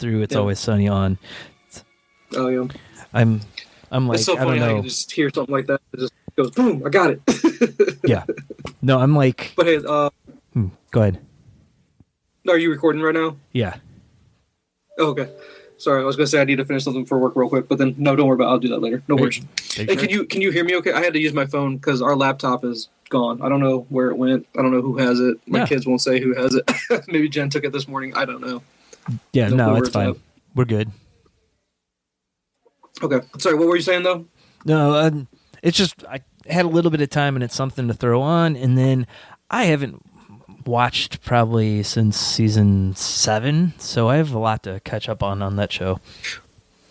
threw It's Always Sunny on. Oh yeah. I'm like, it's so I funny don't how know. you can just hear something like that. It just goes boom. I got it. Yeah. No, I'm like. But hey, go ahead. are you recording right now? Yeah. Oh, okay. Sorry, I was going to say I need to finish something for work real quick, but then no, don't worry about it. I'll do that later. No worries. Hey, And can you hear me okay? I had to use my phone because our laptop is gone. I don't know where it went. I don't know who has it. My kids won't say who has it. Maybe Jen took it this morning. I don't know. Yeah, no, it's fine. We're good. Okay. Sorry, what were you saying, though? No, it's just I had a little bit of time, and it's something to throw on, and then I haven't watched probably since season 7, so I have a lot to catch up on that show.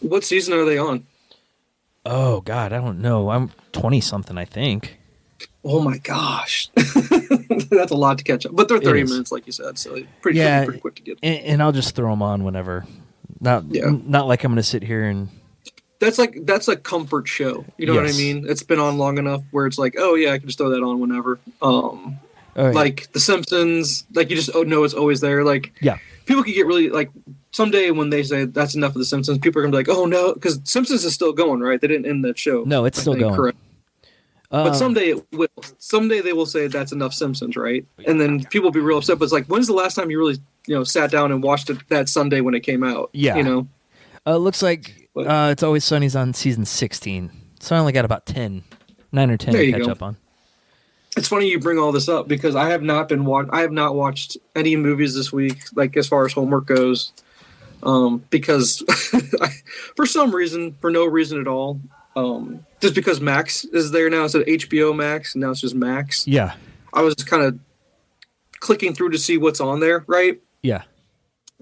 What season are they on? Oh, God, I don't know. I'm 20-something, I think. Oh, my gosh. That's a lot to catch up. But they're 30 minutes, like you said, so pretty quick to get. And I'll just throw them on whenever. Not like I'm going to sit here and... That's a comfort show. You know what I mean? It's been on long enough where it's like, oh, yeah, I can just throw that on whenever. Like The Simpsons, like you just know it's always there. Like, people can get really like someday when they say that's enough of The Simpsons, people are gonna be like, oh no, because Simpsons is still going, right? They didn't end that show. No, it's still going. Correct. But someday it will. Someday they will say that's enough Simpsons, right? And then people will be real upset. But it's like, when's the last time you really, sat down and watched it that Sunday when it came out? Yeah. It looks like It's Always Sunny's on season 16, so I only got about 9 or 10 to catch up on. It's funny you bring all this up because I have not watched any movies this week, like as far as homework goes, because for some reason, for no reason at all, just because Max is there now instead of HBO Max, and now it's just Max. Yeah, I was kind of clicking through to see what's on there, right? Yeah,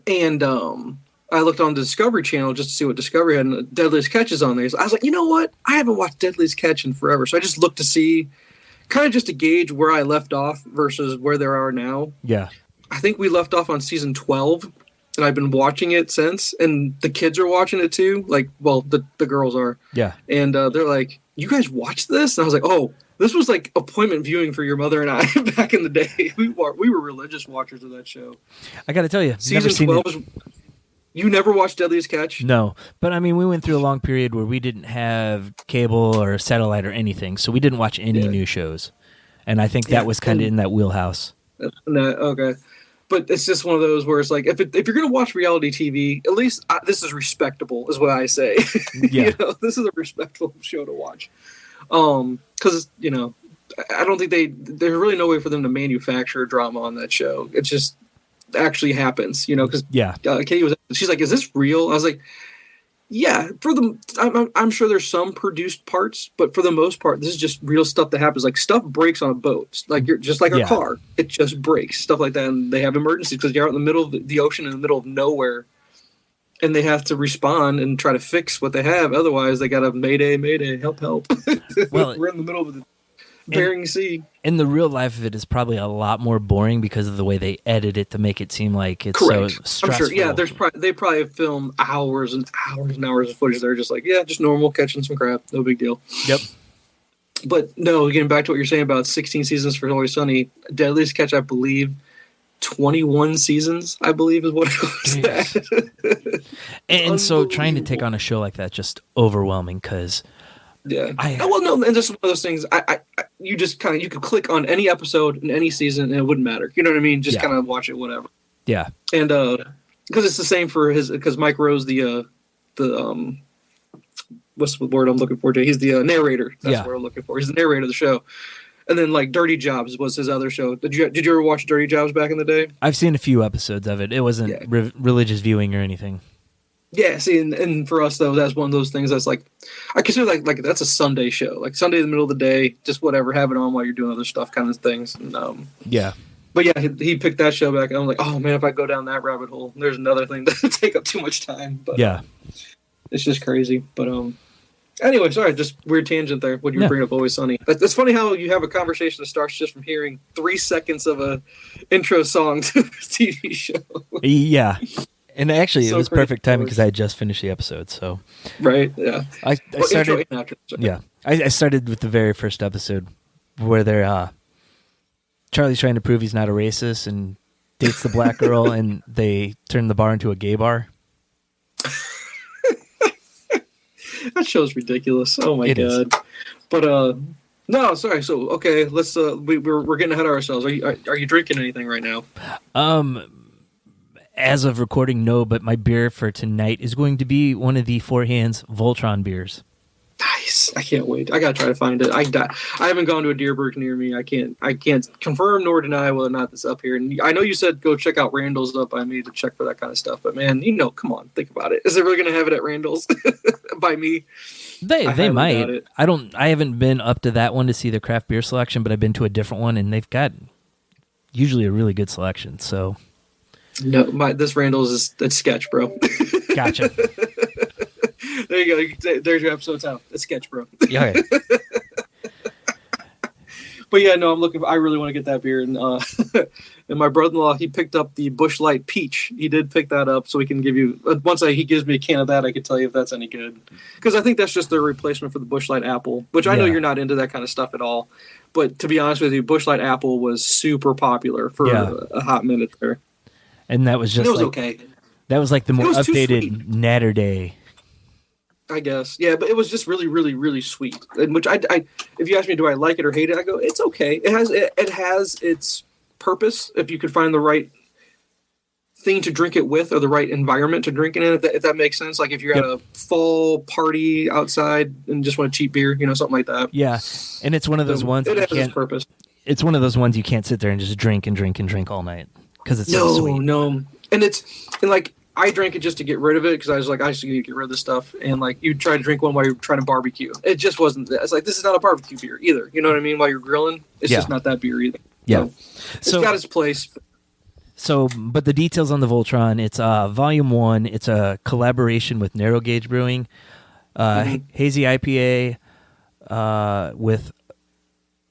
and I looked on the Discovery Channel just to see what Discovery had, and Deadliest Catch is on there. So I was like, you know what? I haven't watched Deadliest Catch in forever, so I just looked to see. Kind of just to gauge where I left off versus where there are now. Yeah. I think we left off on season 12, and I've been watching it since, and the kids are watching it too. Like, well, the girls are. Yeah. And they're like, you guys watched this? And I was like, oh, this was like appointment viewing for your mother and I back in the day. We were religious watchers of that show. I got to tell you, season 12 was... You never watched Deadliest Catch? No. But, I mean, we went through a long period where we didn't have cable or satellite or anything, so we didn't watch any new shows. And I think that was kind of in that wheelhouse. Okay. But it's just one of those where it's like, if you're going to watch reality TV, at least this is respectable, is what I say. Yeah. This is a respectable show to watch. Because, I don't think there's really no way for them to manufacture drama on that show. It's just... actually happens, because Katie she's like, is this real? I was like, yeah, I'm sure there's some produced parts, but for the most part, this is just real stuff that happens. Like, stuff breaks on a boat, like you're just like a car, it just breaks, stuff like that. And they have emergencies because you're out in the middle of the ocean, in the middle of nowhere, and they have to respond and try to fix what they have. Otherwise, they got to mayday, help. Well, we're in the middle of the Bering Sea. And the real life of it is probably a lot more boring because of the way they edit it to make it seem like it's correct. So stressful. I'm sure. Yeah, they probably film hours and hours and hours of footage. They're just like, just normal, catching some crap, no big deal. Yep. But no, getting back to what you're saying about 16 seasons for Always Sunny, Deadliest Catch, I believe, 21 seasons, I believe, is what it was. And so trying to take on a show like that just overwhelming because. Yeah. And just one of those things. You just you could click on any episode in any season and it wouldn't matter. You know what I mean? Just kind of watch it, whatever. Yeah. And because it's the same for because Mike Rose, the what's the word I'm looking for? He's the narrator. That's what I'm looking for. He's the narrator of the show. And then like Dirty Jobs was his other show. Did you ever watch Dirty Jobs back in the day? I've seen a few episodes of it. It wasn't religious viewing or anything. Yeah, see, and for us though, that's one of those things that's like, I consider like that's a Sunday show, like Sunday in the middle of the day, just whatever, have it on while you're doing other stuff, kind of things. And, but yeah, he picked that show back, and I'm like, oh man, if I go down that rabbit hole, there's another thing that would take up too much time. But it's just crazy. But anyway, sorry, just weird tangent there. When you bring up Always Sunny, it's funny how you have a conversation that starts just from hearing 3 seconds of a intro song to a TV show. Yeah. And actually, it was perfect timing because I had just finished the episode. So, right, yeah. I started. I started with the very first episode where they're Charlie's trying to prove he's not a racist and dates the black girl, and they turn the bar into a gay bar. show's ridiculous. Oh my It god. is. But no, sorry. So okay, let's we're getting ahead of ourselves. Are you drinking anything right now? As of recording, no, but my beer for tonight is going to be one of the Four Hands Voltron beers. Nice. I can't wait. I gotta try to find it. I haven't gone to a beer brewery near me. I can't confirm nor deny whether or not it's up here. And I know you said go check out Randall's up by me to check for that kind of stuff. But man, come on, think about it. Is it really gonna have it at Randall's by me? They might. I haven't been up to that one to see the craft beer selection, but I've been to a different one, and they've got usually a really good selection. So no, this Randall's it's sketch, bro. Gotcha. There you go. There's your episode title. It's sketch, bro. Yeah. Okay. But yeah, no, I really want to get that beer. And and my brother-in-law, he picked up the Busch Light Peach. He did pick that up, so he can give you he gives me a can of that, I can tell you if that's any good. Because I think that's just their replacement for the Busch Light Apple, which I know you're not into that kind of stuff at all. But to be honest with you, Busch Light Apple was super popular for a hot minute there. And that was just it was okay. That was like the more updated Natter Day. I guess. Yeah, but it was just really, really, really sweet. And which I if you ask me, do I like it or hate it? I go, it's okay. It has its purpose if you could find the right thing to drink it with or the right environment to drink it in, if that makes sense. Like if you're at a fall party outside and just want a cheap beer, something like that. Yeah, and it's one of those ones. It has its purpose. It's one of those ones you can't sit there and just drink and drink and drink all night because it's so sweet. No, and like I drank it just to get rid of it because I was like, I just need to get rid of this stuff. And like you try to drink one while you're trying to barbecue. It just wasn't. It's like this is not a barbecue beer either. You know what I mean? While you're grilling, it's just not that beer either. Yeah, it's got its place. So, but the details on the Voltron, it's Volume 1. It's a collaboration with Narrow Gauge Brewing, hazy IPA with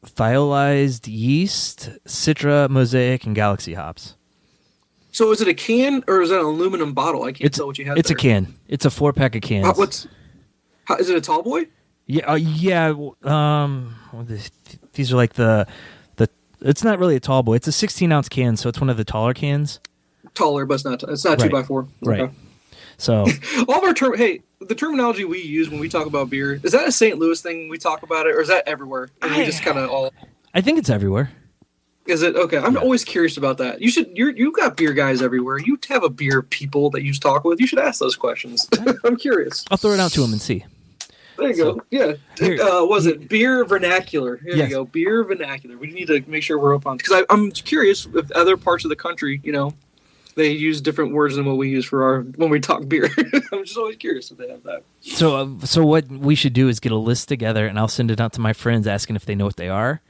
thiolized yeast, Citra, Mosaic, and Galaxy hops. So is it a can or is that an aluminum bottle? I can't tell what you have. It's a can. It's a 4-pack of cans. Is it a tall boy? Yeah, these are like the. It's not really a tall boy. It's a 16-ounce can, so it's one of the taller cans. Taller, but it's not 2x4. Right. Okay. So all of our the terminology we use when we talk about beer, is that a St. Louis thing we talk about it, or is that everywhere? And we just kind of all. I think it's everywhere. Is it okay? I'm always curious about that. You got beer guys everywhere. You have a beer people that you talk with. You should ask those questions. I'm curious. I'll throw it out to them and see. There you go. Yeah. Was it beer vernacular? Here you go. Beer vernacular. We need to make sure we're up on, because I'm curious if other parts of the country, they use different words than what we use when we talk beer. I'm just always curious if they have that. So what we should do is get a list together, and I'll send it out to my friends asking if they know what they are.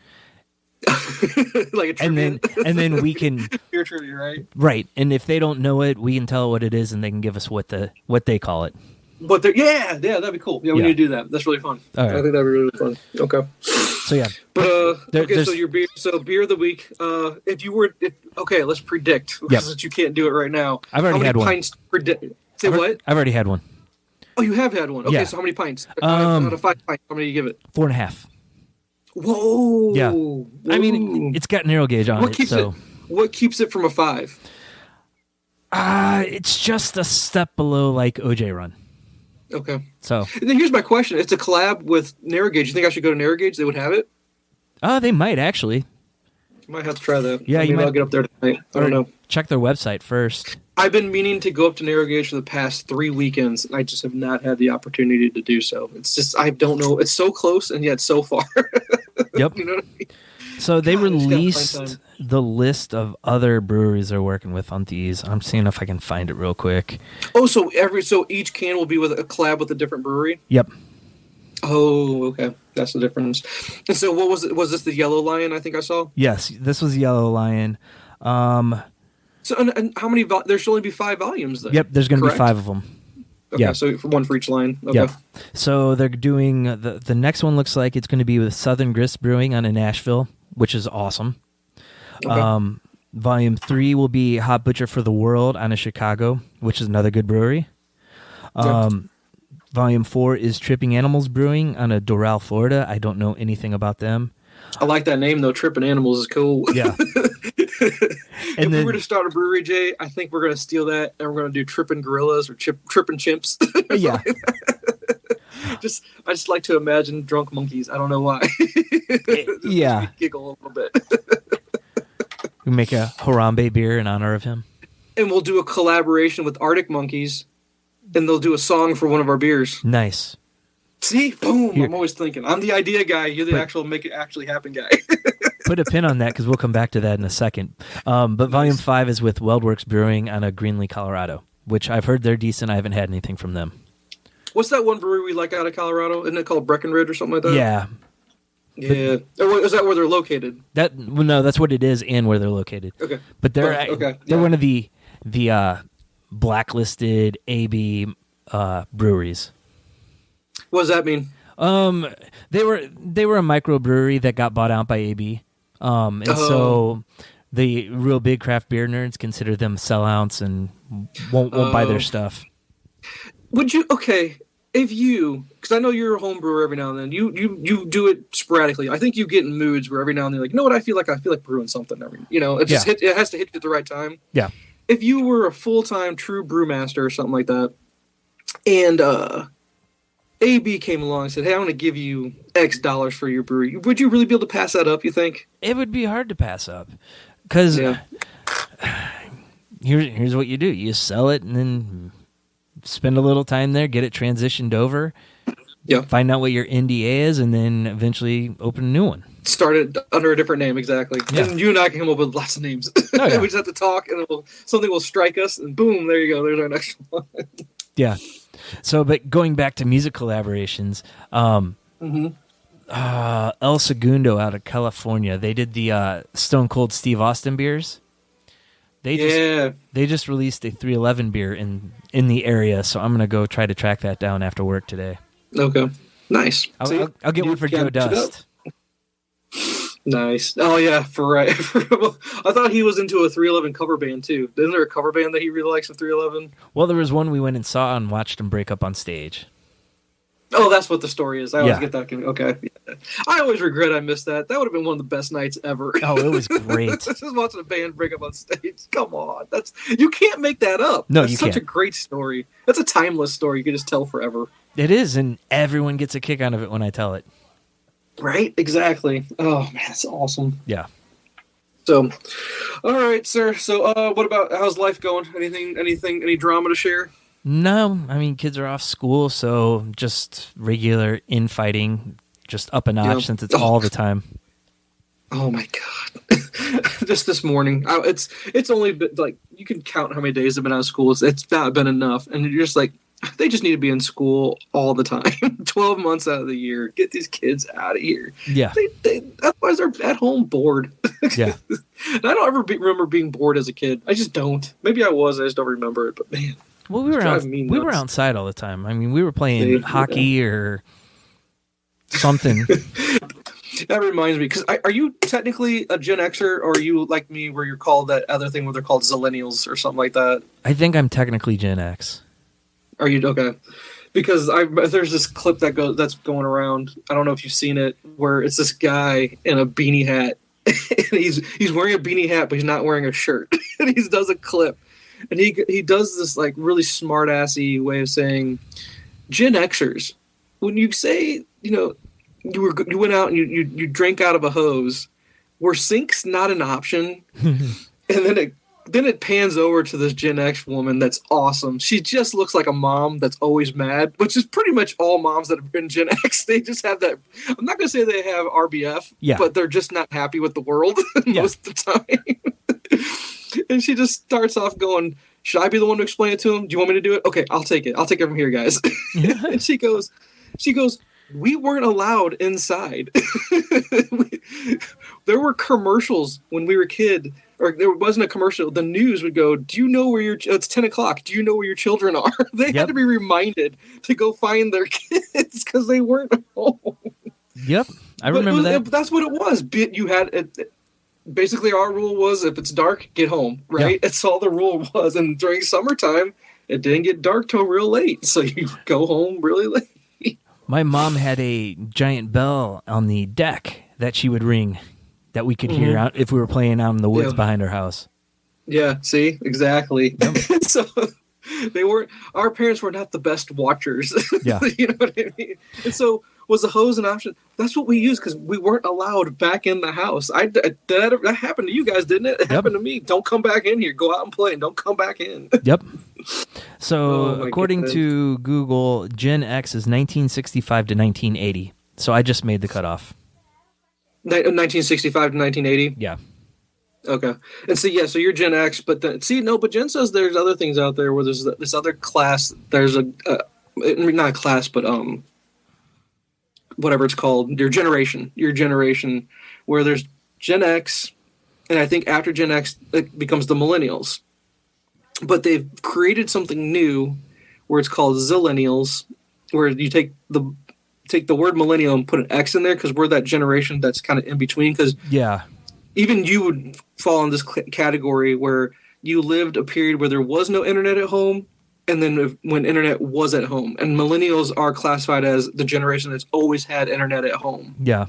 Like a trivia. and then we can beer trivia, right? Right. And if they don't know it, we can tell what it is, and they can give us what they call it. But that'd be cool. Yeah, we need to do that. That's really fun. All right. I think that'd be really fun. Okay. So yeah. But so your beer. So beer of the week. Let's predict. Since you can't do it right now. I've already had one. How many pints predict? Say what? I've already had one. Oh, you have had one. Okay, so how many pints? Out of 5 pints, how many do you give it? 4.5. Whoa. Yeah. Whoa. I mean, it's got narrow gauge on it. So what keeps it from a 5? It's just a step below like OJ Run. Okay. So and then here's my question: it's a collab with Narrow Gauge. You think I should go to Narrow Gauge? They would have it. They might actually. Might have to try that. Yeah, I'll get up there tonight. I don't know. Check their website first. I've been meaning to go up to Narrow Gauge for the past 3 weekends, and I just have not had the opportunity to do so. It's just I don't know. It's so close and yet so far. Yep. You know what I mean? So they released the list of other breweries they're working with on these. I'm seeing if I can find it real quick. Oh, so each can will be with a collab with a different brewery? Yep. Oh, okay. That's the difference. And so what was it? Was this the Yellow Lion I think I saw? Yes, this was Yellow Lion. So and how many there should only be 5 volumes then? Yep, there's going to be 5 of them. Okay, yeah. So one for each line. Okay. Yep. So they're doing the next one looks like it's going to be with Southern Grist Brewing out in Nashville, which is awesome. Okay. Volume 3 will be Hop Butcher for the World out of Chicago, which is another good brewery. Volume 4 is Tripping Animals Brewing out of Doral, Florida. I don't know anything about them. I like that name though. Tripping Animals is cool. Yeah. If we were to start a brewery, Jay, I think we're going to steal that and we're going to do Tripping Gorillas or Tripping Chimps. Yeah. I just like to imagine drunk monkeys. I don't know why. Yeah. Just giggle a little bit. We make a Harambe beer in honor of him. And we'll do a collaboration with Arctic Monkeys, and they'll do a song for one of our beers. Nice. See? Boom. Here. I'm always thinking. I'm the idea guy. You're the actual make it actually happen guy. Put a pin on that because we'll come back to that in a second. But Volume 5 is with Weldworks Brewing out of Greenlee, Colorado, which I've heard they're decent. I haven't had anything from them. What's that one brewery we like out of Colorado? Isn't it called Breckenridge or something like that? Yeah. Yeah. Is that where they're located? No, that's what it is and where they're located. Okay. But they're one of the blacklisted AB breweries. What does that mean? They were a microbrewery that got bought out by AB. So the real big craft beer nerds consider them sellouts and won't buy their stuff. Would you if you, because I know you're a home brewer every now and then, you do it sporadically. I think you get in moods where every now and then you're like, you know what, I feel like brewing something it has to hit you at the right time. Yeah. If you were a full-time true brewmaster or something like that, and AB came along and said, hey, I'm going to give you X dollars for your brewery, would you really be able to pass that up, you think? It would be hard to pass up. Because here's what you do. You sell it and then spend a little time there, get it transitioned over, find out what your NDA is, and then eventually open a new one. Start it under a different name, exactly. Yeah. And you and I can come up with lots of names. Oh, yeah. We just have to talk, and something will strike us, and boom, there you go. There's our next one. Yeah. So, but going back to music collaborations, El Segundo out of California, they did the Stone Cold Steve Austin beers. They just released a 311 beer in the area, so I'm gonna go try to track that down after work today. Okay, nice. I'll get one for Joe Dust. Nice. Oh yeah, I thought he was into a 311 cover band too. Isn't there a cover band that he really likes of 311? Well, there was one we went and saw and watched him break up on stage. Oh, that's what the story is. I always get that. Okay. Yeah. I always regret I missed that. That would have been one of the best nights ever. Oh, it was great. Just watching a band break up on stage. Come on. You can't make that up. No, that's you can't. Such a great story. That's a timeless story you can just tell forever. It is, and everyone gets a kick out of it when I tell it. Right? Exactly. Oh, man, that's awesome. Yeah. So, all right, sir. So, what about, how's life going? Any drama to share? No, I mean, kids are off school, so just regular infighting, just up a notch since it's all the time. Oh my God. Just this morning, it's only been, like, you can count how many days I've been out of school. It's not been enough. And you're just like, they just need to be in school all the time. 12 months out of the year. Get these kids out of here. Yeah. Otherwise, they're at home bored. Yeah. And I don't ever remember being bored as a kid. I just don't. Maybe I was. I just don't remember it. But man. Well, we were outside all the time. I mean, we were playing hockey or something. That reminds me, because are you technically a Gen Xer, or are you like me where you're called that other thing where they're called Zillennials or something like that? I think I'm technically Gen X. Are you? Okay. Because there's this clip that's going around. I don't know if you've seen it, where it's this guy in a beanie hat. And he's wearing a beanie hat, but he's not wearing a shirt. And he does a clip. And he does this like really smart-assy way of saying, Gen Xers, when you say, you went out and you drank out of a hose, were sinks not an option? And then it pans over to this Gen X woman that's awesome. She just looks like a mom that's always mad, which is pretty much all moms that have been Gen X. They just have that. I'm not going to say they have RBF, but they're just not happy with the world most of the time. And she just starts off going, should I be the one to explain it to him? Do you want me to do it? Okay, I'll take it. I'll take it from here, guys. And she goes, we weren't allowed inside. There were commercials when we were kid, or there wasn't a commercial. The news would go, do you know where it's 10 o'clock. Do you know where your children are? They had to be reminded to go find their kids because they weren't home. Yep. I remember that. That's what it was. You had it. Basically, our rule was if it's dark, get home, right? Yeah. That's all the rule was. And during summertime, it didn't get dark till real late. So you go home really late. My mom had a giant bell on the deck that she would ring that we could hear out if we were playing out in the woods behind our house. Yeah, see? Exactly. Yep. They weren't. Our parents were not the best watchers. Yeah. You know what I mean? And so, was the hose an option? That's what we used because we weren't allowed back in the house. That happened to you guys, didn't it? It happened to me. Don't come back in here. Go out and play and don't come back in. Yep. So, according to Google, Gen X is 1965 to 1980. So I just made the cutoff. 1965 to 1980? Yeah. Okay. And so you're Gen X, but but Jen says there's other things out there where there's this other class. There's not a class, but whatever it's called, your generation, where there's Gen X, and I think after Gen X it becomes the millennials. But they've created something new where it's called zillennials, where you take the word millennial and put an X in there because we're that generation that's kind of in between. Because even you would fall in this category where you lived a period where there was no internet at home, and then when internet was at home. And millennials are classified as the generation that's always had internet at home. Yeah.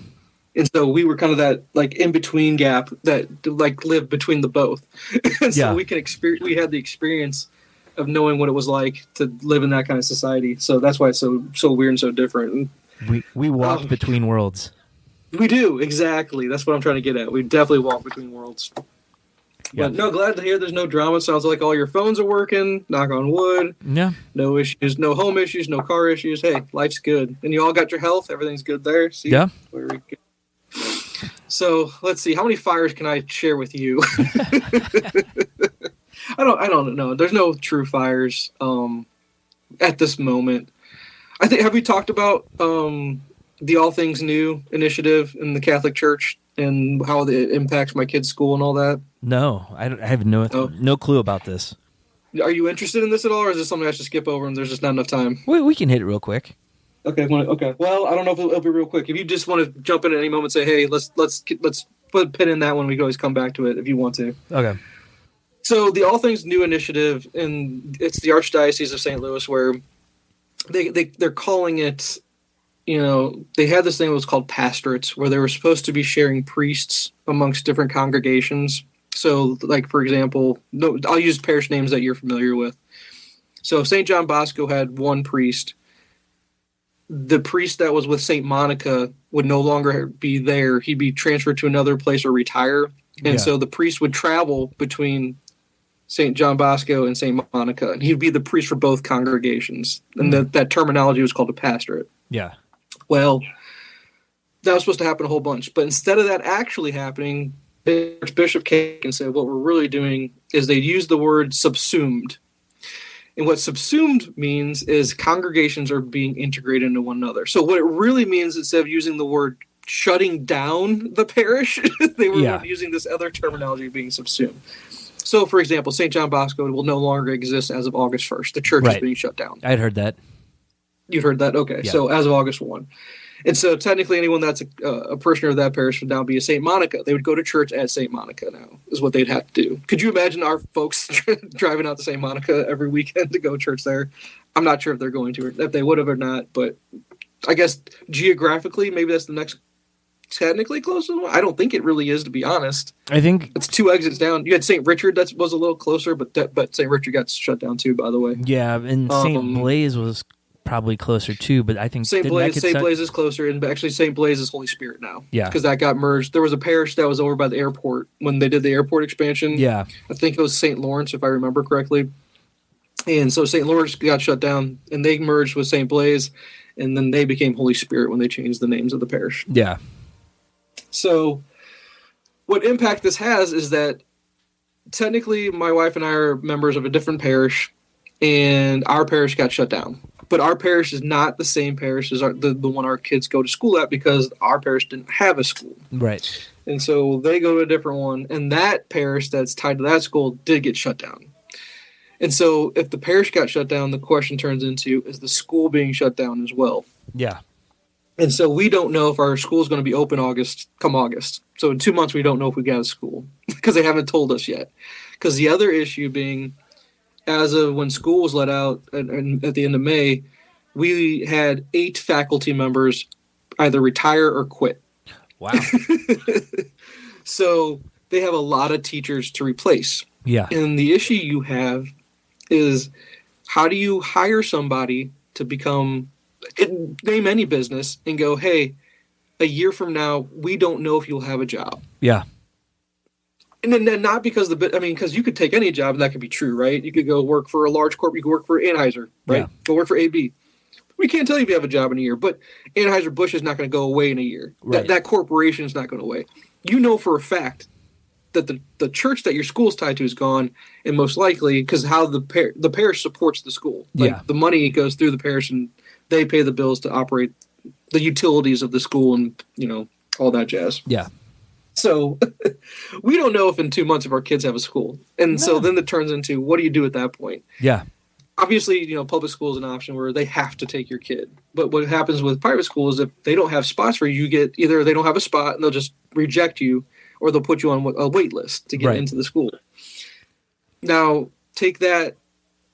And so we were kind of that like in between gap that like lived between the both. So we had the experience of knowing what it was like to live in that kind of society. So that's why it's so weird and so different. And, we walk between worlds. We do, exactly. That's what I'm trying to get at. We definitely walk between worlds. Yeah. But no, glad to hear there's no drama. Sounds like all your phones are working. Knock on wood. Yeah. No issues, no home issues, no car issues. Hey, life's good. And you all got your health. Everything's good there. See? Yeah. Very good. So let's see. How many fires can I share with you? I don't know. There's no true fires at this moment. I think, have we talked about the All Things New initiative in the Catholic Church and how it impacts my kids' school and all that? No, I have no clue about this. Are you interested in this at all, or is this something I should skip over and there's just not enough time? We can hit it real quick. Okay. Well, I don't know if it'll be real quick. If you just want to jump in at any moment and say, hey, let's put a pin in that one. We can always come back to it if you want to. Okay. So the All Things New initiative, and it's the Archdiocese of St. Louis, where they're calling it, they had this thing that was called pastorates, where they were supposed to be sharing priests amongst different congregations. So, like, for example, I'll use parish names that you're familiar with. So St. John Bosco had one priest. The priest that was with St. Monica would no longer be there. He'd be transferred to another place or retire. And so the priest would travel between St. John Bosco and St. Monica. And he'd be the priest for both congregations. And that terminology was called a pastorate. Yeah. Well, that was supposed to happen a whole bunch. But instead of that actually happening, the Archbishop came and said, what we're really doing is they use the word subsumed. And what subsumed means is congregations are being integrated into one another. So what it really means, instead of using the word shutting down the parish, they were using this other terminology of being subsumed. So, for example, St. John Bosco will no longer exist as of August 1st. The church is being shut down. I'd heard that. You've heard that? Okay. Yeah. So as of August 1. And so technically anyone that's a parishioner of that parish would now be a St. Monica. They would go to church at St. Monica now, is what they'd have to do. Could you imagine our folks driving out to St. Monica every weekend to go to church there? I'm not sure if they're going to, or if they would have or not, but I guess geographically, maybe that's the next technically closest one. I don't think it really is, to be honest. I think it's 2 exits down. You had St. Richard that was a little closer, but St. Richard got shut down too, by the way. Yeah, and St. Blaise was probably closer too, but I think St. Blaise is closer, and actually St. Blaise is Holy Spirit now. Yeah, because that got merged. There was a parish that was over by the airport when they did the airport expansion. Yeah, I think it was St. Lawrence, if I remember correctly. And so St. Lawrence got shut down, and they merged with St. Blaise, and then they became Holy Spirit when they changed the names of the parish. Yeah. So, what impact this has is that technically my wife and I are members of a different parish, and our parish got shut down. But our parish is not the same parish as the one our kids go to school at, because our parish didn't have a school. Right. And so they go to a different one, and that parish that's tied to that school did get shut down. And so if the parish got shut down, the question turns into, is the school being shut down as well? Yeah. And so we don't know if our school is going to be open come August. So in 2 months, we don't know if we got a school because they haven't told us yet. Because the other issue being, as of when school was let out and at the end of May, we had 8 faculty members either retire or quit. Wow. So they have a lot of teachers to replace. Yeah. And the issue you have is How do you hire somebody to name any business and go, hey, a year from now, we don't know if you'll have a job. Yeah. And then not because because you could take any job and that could be true, right? You could go work for a large corp. You could work for Anheuser, right? Yeah. Go work for AB. We can't tell you if you have a job in a year, but Anheuser-Busch is not going to go away in a year. Right. That corporation is not going away. You know for a fact that the church that your school's tied to is gone, and most likely because how the parish supports the school. Like the money goes through the parish, and they pay the bills to operate the utilities of the school, and all that jazz. Yeah. So we don't know if in 2 months if our kids have a school, and so then it turns into what do you do at that point? Yeah. Obviously, public school is an option where they have to take your kid. But what happens with private school is if they don't have spots for you, either they don't have a spot and they'll just reject you, or they'll put you on a wait list to get into the school. Now, take that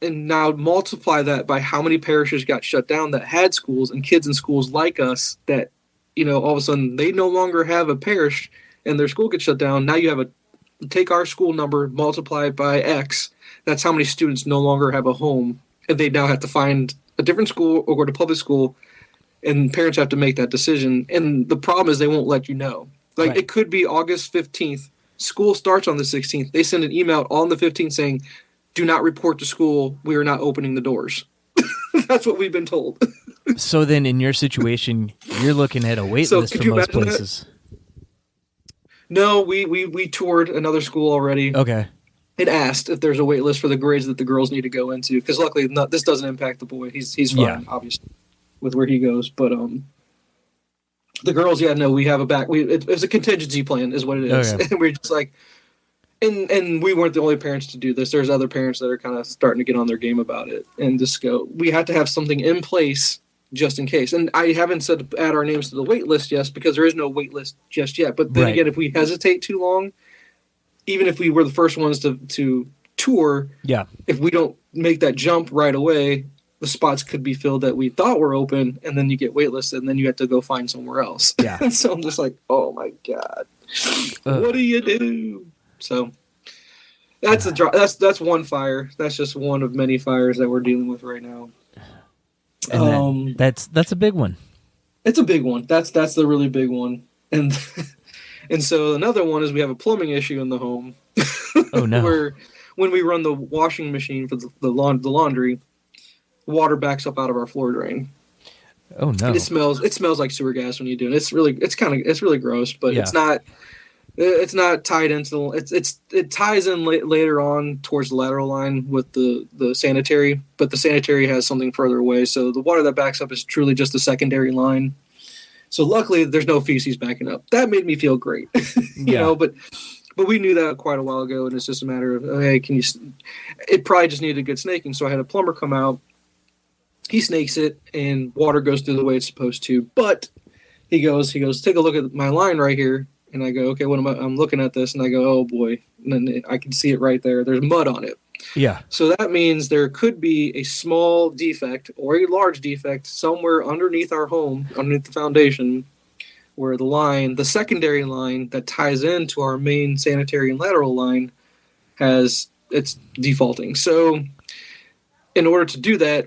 and now multiply that by how many parishes got shut down that had schools, and kids in schools like us that, all of a sudden they no longer have a parish and their school gets shut down. Now you have take our school number, multiply it by X. That's how many students no longer have a home, and they now have to find a different school or go to public school, and parents have to make that decision. And the problem is they won't let you know. It could be August 15th. School starts on the 16th. They send an email on the 15th saying, do not report to school. We are not opening the doors. That's what we've been told. So then in your situation, you're looking at a wait list for most places. No, we toured another school already. Okay. It asked if there's a wait list for the grades that the girls need to go into, because luckily this doesn't impact the boy. He's fine, obviously, with where he goes. But the girls, we have a back. It's a contingency plan, is what it is. Okay. And we're just like, and we weren't the only parents to do this. There's other parents that are kind of starting to get on their game about it and just go. We have to have something in place just in case. And I haven't said to add our names to the wait list yet, because there is no wait list just yet. But then again, if we hesitate too long, even if we were the first ones to tour, if we don't make that jump right away, the spots could be filled that we thought were open, and then you get waitlisted, and then you have to go find somewhere else. Yeah. So I'm just like, oh my God, what do you do? So that's one fire. That's just one of many fires that we're dealing with right now. And that's a big one. It's a big one. That's the really big one. And and so another one is we have a plumbing issue in the home. Oh no! Where when we run the washing machine for the laundry, water backs up out of our floor drain. Oh no! And it smells like sewer gas when you do it. It's really gross, but it's not tied into it ties in later on towards the lateral line with the sanitary, but the sanitary has something further away, so the water that backs up is truly just the secondary line. So luckily there's no feces backing up. That made me feel great. But we knew that quite a while ago, and it's just a matter of, hey, it probably just needed a good snaking. So I had a plumber come out. He snakes it, and water goes through the way it's supposed to. But he goes, take a look at my line right here. And I go, okay, what am I? I'm looking at this, and I go, oh boy. And then I can see it right there. There's mud on it. Yeah. So that means there could be a small defect or a large defect somewhere underneath our home, underneath the foundation, where the secondary line that ties into our main sanitary and lateral line it's defaulting. So in order to do that,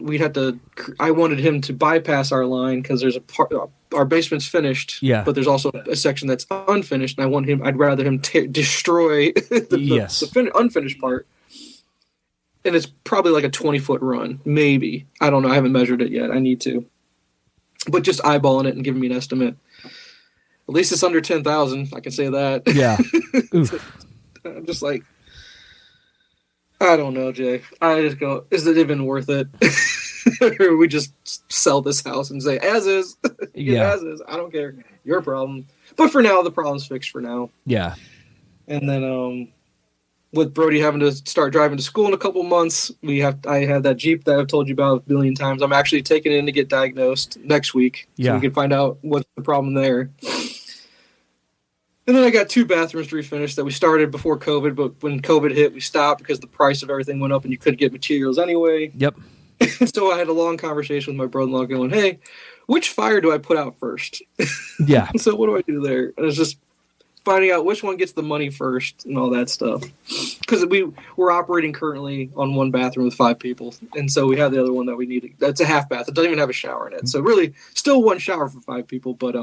I wanted him to bypass our line, because there's a part, our basement's finished, but there's also a section that's unfinished, and I'd rather him destroy the unfinished part. And it's probably like a 20-foot run, maybe. I don't know. I haven't measured it yet. I need to. But just eyeballing it and giving me an estimate. At least it's under 10,000. I can say that. Yeah. I'm just like, I don't know, Jay. I just go, is it even worth it? Or we just sell this house and say, as is. As is. I don't care. Your problem. But for now, the problem's fixed for now. Yeah. And then with Brody having to start driving to school in a couple months, I have that Jeep that I've told you about a billion times. I'm actually taking it in to get diagnosed next week. So we can find out what's the problem there. And then I got 2 bathrooms to refinish that we started before COVID, but when COVID hit, we stopped because the price of everything went up and you couldn't get materials anyway. Yep. So I had a long conversation with my brother-in-law going, hey, which fire do I put out first? Yeah. So what do I do there? And it's just finding out which one gets the money first and all that stuff. Because we're operating currently on one bathroom with 5 people, and so we have the other one that we need. That's a half bath. It doesn't even have a shower in it. So really, still one shower for 5 people, but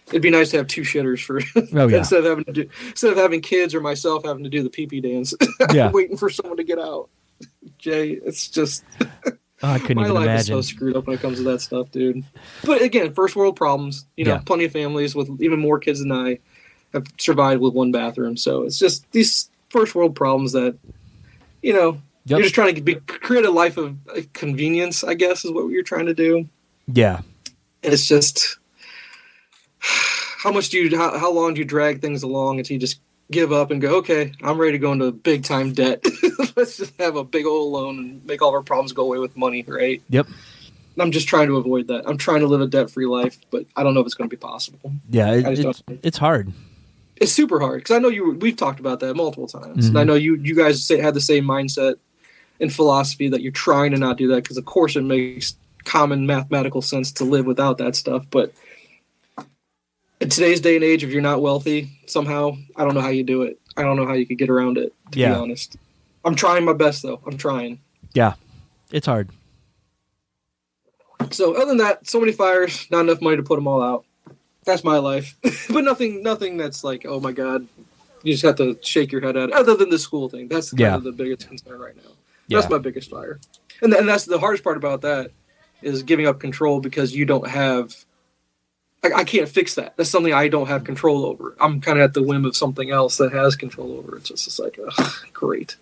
it'd be nice to have 2 shitters for instead of having kids or myself having to do the pee-pee dance. Waiting for someone to get out. Jay, it's just I couldn't even imagine. My life is so screwed up when it comes to that stuff, dude. But again, first world problems. Plenty of families with even more kids than I have survived with one bathroom. So it's just these first world problems that you're just trying to create a life of convenience, I guess, is what you're trying to do. Yeah, and it's just how long do you drag things along until you just give up and go, okay, I'm ready to go into big time debt. Let's just have a big old loan and make all of our problems go away with money, right? Yep. I'm just trying to avoid that. I'm trying to live a debt-free life, but I don't know if it's going to be possible. Yeah, it's hard. It's super hard because I know we've talked about that multiple times, and I know you guys had the same mindset and philosophy that you're trying to not do that because, of course, it makes common mathematical sense to live without that stuff. But in today's day and age, if you're not wealthy, somehow, I don't know how you do it. I don't know how you could get around it, to be honest. I'm trying my best, though. I'm trying. Yeah, it's hard. So other than that, so many fires, not enough money to put them all out. That's my life. But nothing that's like, oh my God, you just have to shake your head at it. Other than the school thing. That's kind of the biggest concern right now. That's my biggest fire. And that's the hardest part about that is giving up control because you don't have... I can't fix that. That's something I don't have control over. I'm kind of at the whim of something else that has control over it. So it's just like, great.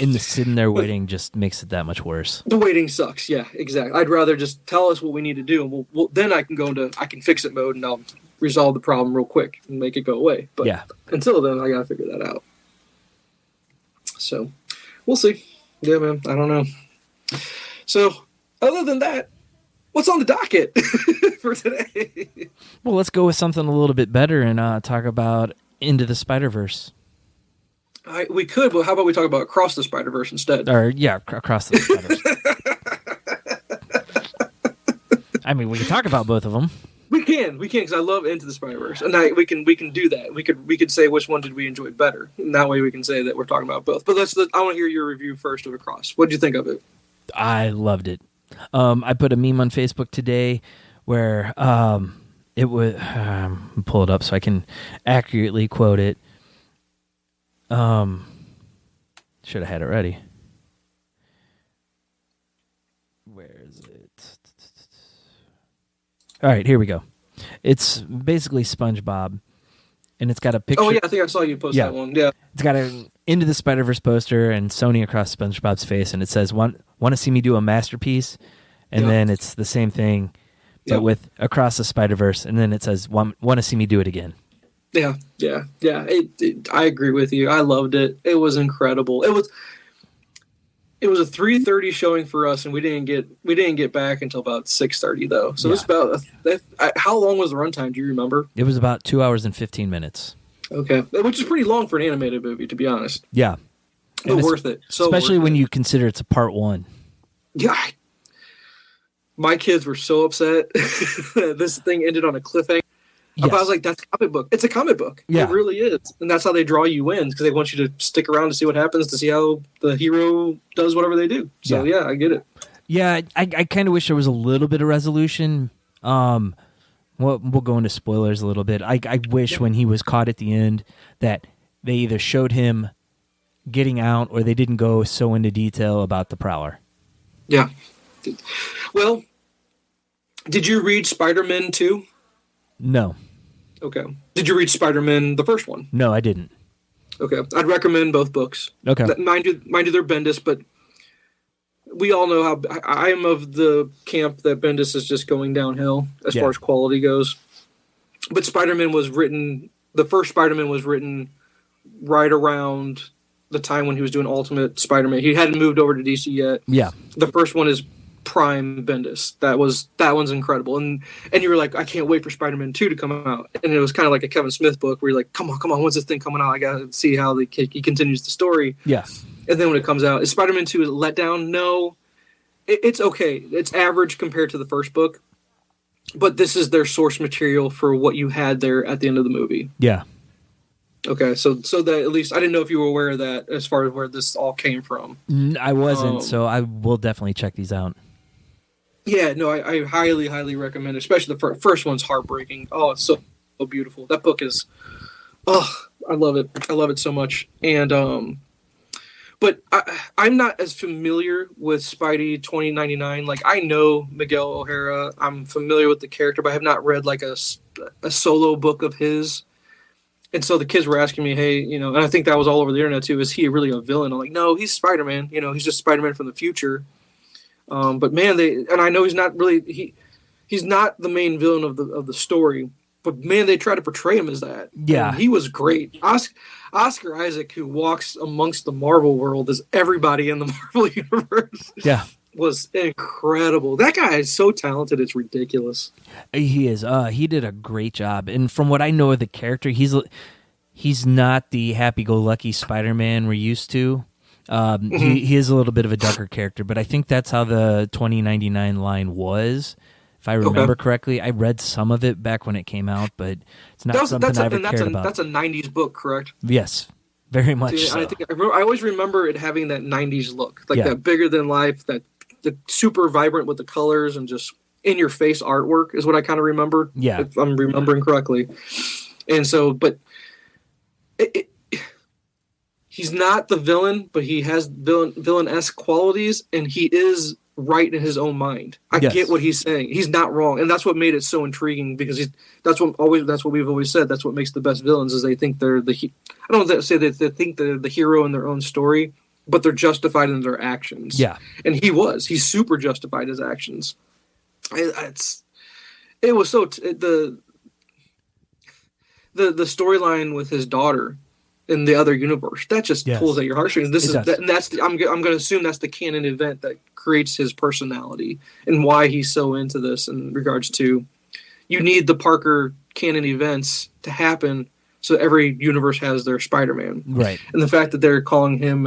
And the sitting there waiting just makes it that much worse. The waiting sucks. Yeah, exactly. I'd rather just tell us what we need to do, and then I can go into I can fix it mode, and I'll resolve the problem real quick and make it go away. But until then, I gotta figure that out. So we'll see. Yeah, man. I don't know. So other than that, what's on the docket for today? Well, let's go with something a little bit better and talk about Into the Spider-Verse. We could, but how about we talk about Across the Spider-Verse instead? Or, Across the Spider-Verse. I mean, we can talk about both of them. We can, because I love Into the Spider-Verse, and we can do that. We could say which one did we enjoy better, and that way we can say that we're talking about both. But I want to hear your review first of Across. What did you think of it? I loved it. I put a meme on Facebook today where it was pull it up so I can accurately quote it. Should have had it ready. Where is it? All right, here we go. It's basically SpongeBob, and it's got a picture. Oh yeah, I think I saw you post that one. Yeah, it's got a Into the Spider-Verse poster and Sony across SpongeBob's face, and it says, "Want to see me do a masterpiece?" And then it's the same thing, but with Across the Spider-Verse, and then it says, "Want to see me do it again?" Yeah. I agree with you. I loved it. It was incredible. It was a 3:30 showing for us, and we didn't get back until about 6:30 though. So it's about how long was the runtime? Do you remember? It was about 2 hours and 15 minutes. Okay, which is pretty long for an animated movie, to be honest. Yeah, but worth it. So especially when you consider it's a part 1. Yeah. My kids were so upset. This thing ended on a cliffhanger. Yes. I was like, that's a comic book. It's a comic book. Yeah. It really is. And that's how they draw you in, because they want you to stick around to see what happens, to see how the hero does whatever they do. So, I get it. Yeah, I kind of wish there was a little bit of resolution. We'll go into spoilers a little bit. I wish when he was caught at the end that they either showed him getting out or they didn't go so into detail about the Prowler. Yeah. Well, did you read Spider-Man 2? No. Okay. Did you read Spider-Man, the first one? No, I didn't. Okay. I'd recommend both books. Okay. Mind you, they're Bendis, but we all know how I am of the camp that Bendis is just going downhill as far as quality goes. But the first Spider-Man was written right around the time when he was doing Ultimate Spider-Man. He hadn't moved over to DC yet. Yeah. The first one is prime Bendis. That one's incredible. And you were like, I can't wait for Spider-Man 2 to come out. And it was kind of like a Kevin Smith book where you're like, come on, when's this thing coming out? I got to see how he continues the story. Yeah. And then when it comes out, is Spider-Man 2 a letdown? No. It's okay. It's average compared to the first book. But this is their source material for what you had there at the end of the movie. Yeah. Okay, so that at least I didn't know if you were aware of that as far as where this all came from. I wasn't, so I will definitely check these out. Yeah, no, I highly, highly recommend it. Especially the first one's heartbreaking. Oh, it's so beautiful. That book is, I love it. I love it so much. And but I'm not as familiar with Spidey 2099. Like, I know Miguel O'Hara. I'm familiar with the character, but I have not read like a solo book of his. And so the kids were asking me, hey, and I think that was all over the internet too, is he really a villain? I'm like, no, he's Spider-Man. He's just Spider-Man from the future. But man, and I know he's not really, he's not the main villain of the story, but man, they try to portray him as that. Yeah. And he was great. Oscar Isaac, who walks amongst the Marvel world as everybody in the Marvel universe. Yeah. Was incredible. That guy is so talented, it's ridiculous. He is. He did a great job. And from what I know of the character, he's not the happy-go-lucky Spider-Man we're used to. He is a little bit of a darker character, but I think that's how the 2099 line was, if I remember correctly. I read some of it back when it came out, but it's not something I ever cared about. That's a 90s book, correct? Yes, very much so. I always remember it having that 90s look, like that bigger than life, that the super vibrant with the colors and just in your face artwork is what I kind of remember. Yeah, if I'm remembering correctly. And so, but he's not the villain, but he has villain-esque qualities, and he is right in his own mind. I get what he's saying. He's not wrong, and that's what made it so intriguing, because that's what we've always said. That's what makes the best villains, is they think they're I don't want to say that they think they're the hero in their own story, but they're justified in their actions. Yeah. And he's super justified his actions. It was so the storyline with his daughter in the other universe, that just pulls at your heartstrings. I'm going to assume that's the canon event that creates his personality and why he's so into this, in regards to, you need the Parker canon events to happen so every universe has their Spider-Man. Right. And the fact that they're calling him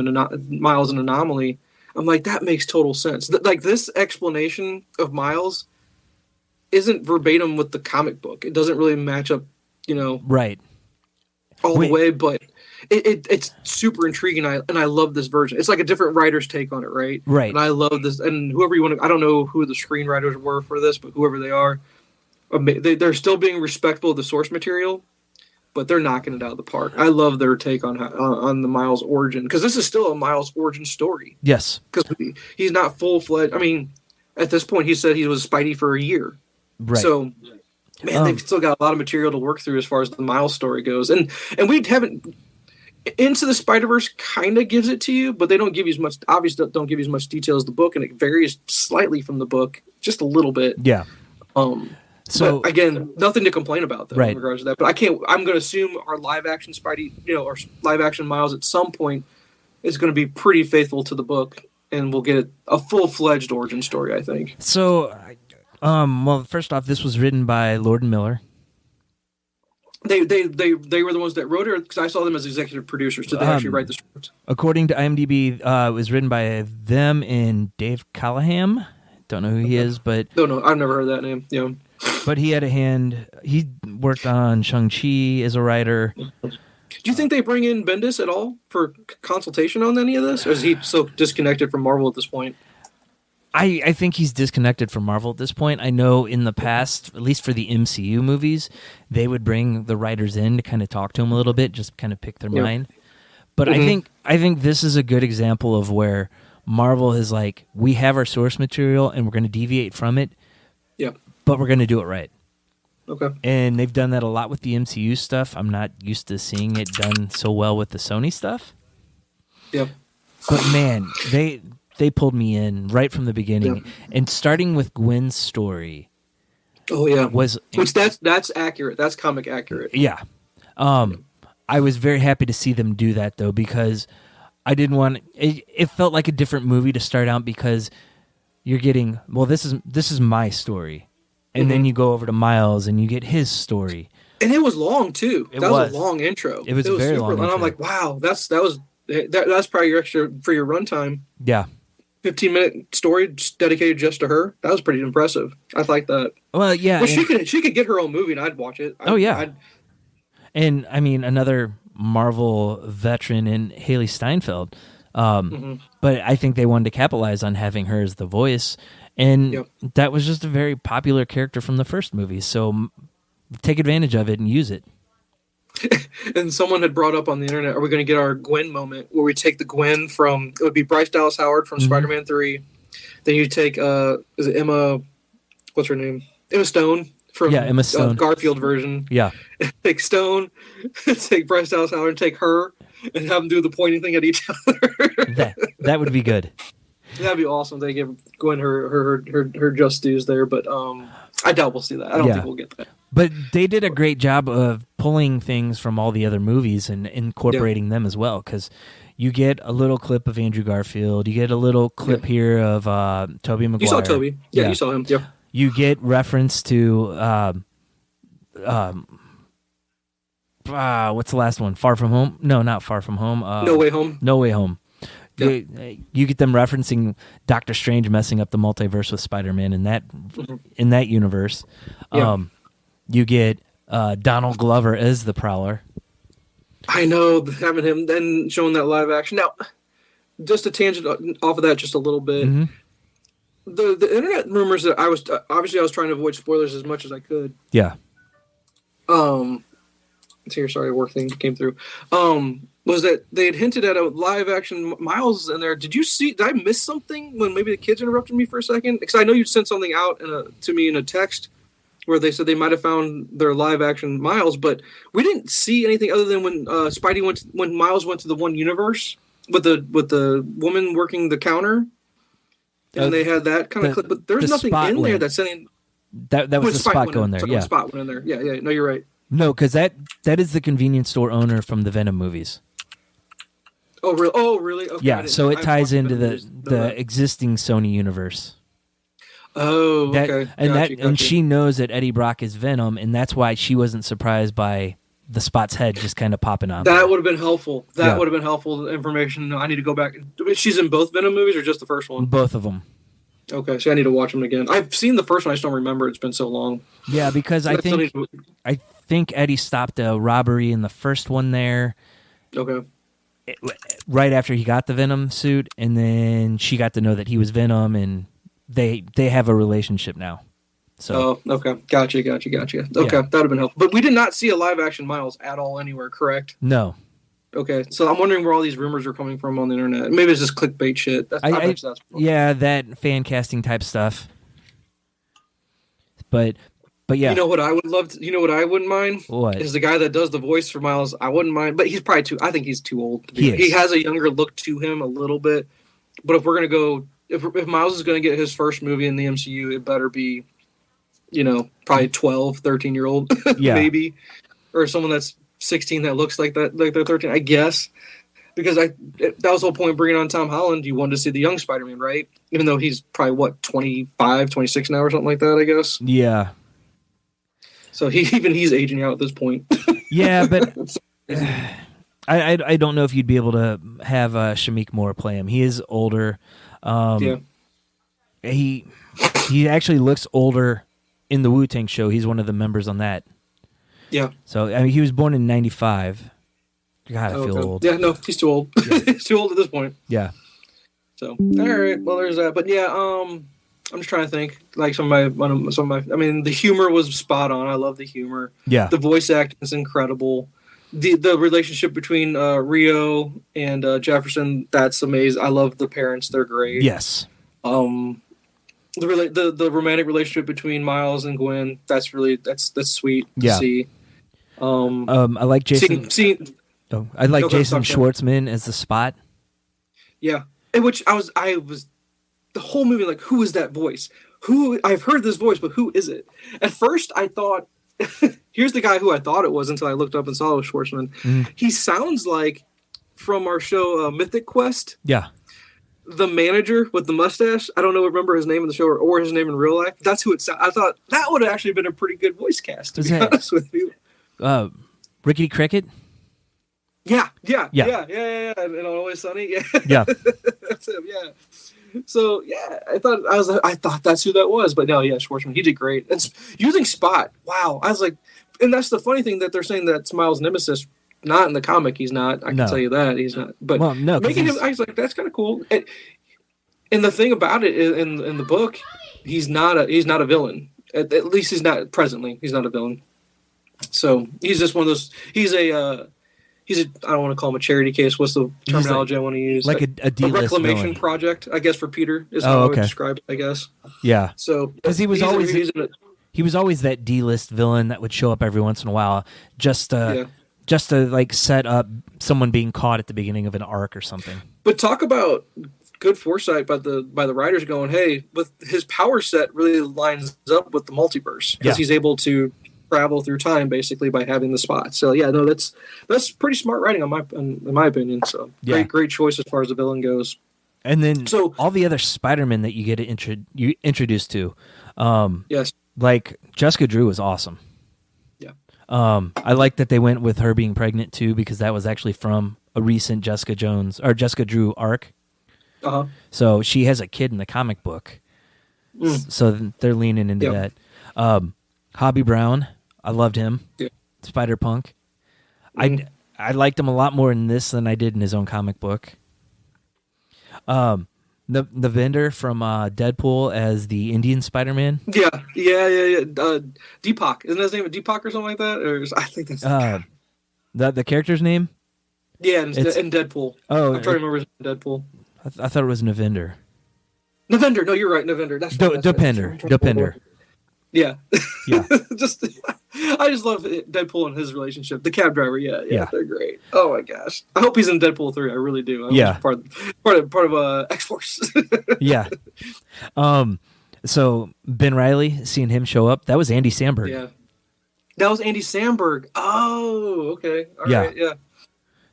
Miles an anomaly, I'm like, that makes total sense. Like, this explanation of Miles isn't verbatim with the comic book. It doesn't really match up, right, all the way, but it's super intriguing, and I love this version. It's like a different writer's take on it, right? Right. And I love this, and whoever you want to, I don't know who the screenwriters were for this, but whoever they are, they're still being respectful of the source material, but they're knocking it out of the park. I love their take on the Miles origin, because this is still a Miles origin story. Yes. Because he's not full-fledged. I mean, at this point, he said he was Spidey for a year. Right. So, man, they've still got a lot of material to work through as far as the Miles story goes. And we haven't... Into the Spider-Verse kind of gives it to you, but they don't give you as much, obviously don't give you as much detail as the book, and it varies slightly from the book, just a little bit. Yeah. So but again, nothing to complain about though, right, in regards to that. But I'm going to assume our live action Spidey, our live action Miles at some point is going to be pretty faithful to the book, and we'll get a full-fledged origin story, I think. So, well, first off, this was written by Lord and Miller. They were the ones that wrote it, because I saw them as executive producers. Did they actually write the script? According to IMDb, it was written by them and Dave Callahan. Don't know who he is, but... Don't know. I've never heard that name. Yeah. But he had a hand. He worked on Shang-Chi as a writer. Do you think they bring in Bendis at all for consultation on any of this? Or is he so disconnected from Marvel at this point? I think he's disconnected from Marvel at this point. I know in the past, at least for the MCU movies, they would bring the writers in to kind of talk to him a little bit, just kind of pick their mind. But I think this is a good example of where Marvel is like, we have our source material and we're going to deviate from it. Yeah. But we're going to do it right. Okay. And they've done that a lot with the MCU stuff. I'm not used to seeing it done so well with the Sony stuff. Yep. But man, they pulled me in right from the beginning. Yep. And starting with Gwen's story. Oh yeah. Which that's accurate. That's comic accurate. Yeah. I was very happy to see them do that though, because I didn't want it felt like a different movie to start out, because you're getting, well, this is my story. And then you go over to Miles and you get his story. And it was long too. That was a long intro. It was a very long intro. And I'm like, wow, that's probably your extra for your runtime. Yeah. 15-minute story dedicated just to her. That was pretty impressive. I like that. Well, yeah. Well, she could get her own movie and I'd watch it. And I mean, another Marvel veteran in Haley Steinfeld. But I think they wanted to capitalize on having her as the voice. And that was just a very popular character from the first movie. So take advantage of it and use it. And someone had brought up on the internet, are we going to get our Gwen moment where we take the Gwen from, it would be Bryce Dallas Howard from Spider-Man 3. Then you take, is it Emma, what's her name? Emma Stone from Emma Stone. Garfield version. Yeah. Take Stone, take Bryce Dallas Howard, and take her, and have them do the pointing thing at each other. that would be good. That'd be awesome. They give Gwen her just dues there, but I doubt we'll see that. I don't think we'll get that. But they did a great job of pulling things from all the other movies and incorporating them as well, because you get a little clip of Andrew Garfield, you get a little clip here of Tobey Maguire. You saw Tobey. Yeah, you saw him. Yeah. You get reference to what's the last one? Far From Home? No, not Far From Home. No Way Home. No Way Home. Yeah. You get them referencing Doctor Strange messing up the multiverse with Spider-Man in that universe. Yeah. You get Donald Glover as the Prowler. I know, having him then showing that live action. Now, just a tangent off of that just a little bit. The internet rumors that I was trying to avoid spoilers as much as I could. Yeah. Here, sorry, work thing came through. Was that they had hinted at a live action Miles in there? Did I miss something when maybe the kids interrupted me for a second? Because I know you sent something out to me in a text where they said they might have found their live action Miles, but we didn't see anything other than when Miles went to the one universe with the woman working the counter, and they had that kind of clip. But there's nothing in there that's saying that was the spot going there. Yeah, spot went in there. Yeah. No, you're right. No, because that is the convenience store owner from the Venom movies. Oh, really? Oh, really? Okay, yeah, so it ties into the existing Sony universe. Oh, okay. And she knows that Eddie Brock is Venom, and that's why she wasn't surprised by the Spot's head just kind of popping on. That would have been helpful. That would have been helpful information. I need to go back. She's in both Venom movies or just the first one? Both of them. Okay, so I need to watch them again. I've seen the first one. I just don't remember. It's been so long. Yeah, because I think Eddie stopped a robbery in the first one there. Okay. Right after he got the Venom suit, and then she got to know that he was Venom, and they have a relationship now. So. Oh, okay. Gotcha. Okay, that would have been helpful. But we did not see a live-action Miles at all anywhere, correct? No. Okay, so I'm wondering where all these rumors are coming from on the internet. Maybe it's just clickbait shit. That fan casting type stuff. But yeah. You know what I would love to, you know what I wouldn't mind? What? Is the guy that does the voice for Miles. I wouldn't mind, but he's probably I think he's too old. He has a younger look to him a little bit. But if we're going to go, if Miles is going to get his first movie in the MCU, it better be, probably 12, 13-year-old, maybe. Or someone that's 16 that looks like that, like they're 13, I guess. Because that was the whole point of bringing on Tom Holland. You wanted to see the young Spider-Man, right? Even though he's probably, 25, 26 now or something like that, I guess. Yeah. So he's aging out at this point. Yeah, but I don't know if you'd be able to have Shameik Moore play him. He is older. He actually looks older in the Wu-Tang show. He's one of the members on that. Yeah. So he was born in 95. God, I feel old. Yeah, no, he's too old. Yeah. He's too old at this point. Yeah. So all right, well, there's that. But yeah, I'm just trying to think. Like I mean, the humor was spot on. I love the humor. Yeah. The voice acting is incredible. The relationship between Rio and Jefferson, that's amazing. I love the parents; they're great. Yes. The romantic relationship between Miles and Gwen, that's sweet to see. I like Jason. I like Jason Schwartzman as the Spot. Yeah, in which I was the whole movie like, who is that voice? I've heard this voice, but who is it? At first, I thought, here's the guy who I thought it was until I looked up and saw it was Schwartzman. Mm. He sounds like from our show Mythic Quest. Yeah. The manager with the mustache. I don't remember his name in the show or his name in real life. That's who it sounds. I thought that would have actually been a pretty good voice cast, to be honest with you. Rickety Cricket? Yeah. And Always Sunny. Yeah. That's him, yeah. So yeah, I thought that's who that was, but no, yeah, Schwartzman, he did great. And using Spot, wow, I was like, and that's the funny thing that they're saying that's Miles' nemesis. Not in the comic, he's not. I can tell you that he's not. But making him, I was like, that's kind of cool. And the thing about it in the book, he's not a villain. At least he's not presently. He's not a villain. So he's just one of those. He's a I don't want to call him a charity case. What's the terminology I want to use? Like a D-list reclamation villain. project, I guess, for Peter is how I would describe it, I guess. Yeah. So because he was always that D-list villain that would show up every once in a while, just to like set up someone being caught at the beginning of an arc or something. But talk about good foresight by the writers going, hey, with his power set really lines up with the multiverse because he's able to travel through time basically by having the spot. So yeah, no, that's pretty smart writing in my opinion. So great choice as far as the villain goes. And then all the other Spider-Men that you get introduced to, yes, like Jessica Drew was awesome. Yeah, I like that they went with her being pregnant too because that was actually from a recent Jessica Drew arc. So she has a kid in the comic book. So they're leaning into that. Hobby Brown, I loved him. Yeah. Spider-Punk. I liked him a lot more in this than I did in his own comic book. The vendor from Deadpool as the Indian Spider-Man. Yeah. Deepak. Isn't his name Deepak or something like that? Or I think that's the character's name? Yeah, in Deadpool. Oh, I'm trying to remember his Deadpool. I thought it was Navender. Navender. No, you're right. Navender. That's right. Depender. Yeah. I just love Deadpool and his relationship. The cab driver, yeah, they're great. Oh my gosh, I hope he's in Deadpool 3. I really do. Part of X-Force. Yeah. So Ben Reilly, seeing him show up, that was Andy Samberg. Yeah, that was Andy Samberg. Oh, okay. All right. Yeah.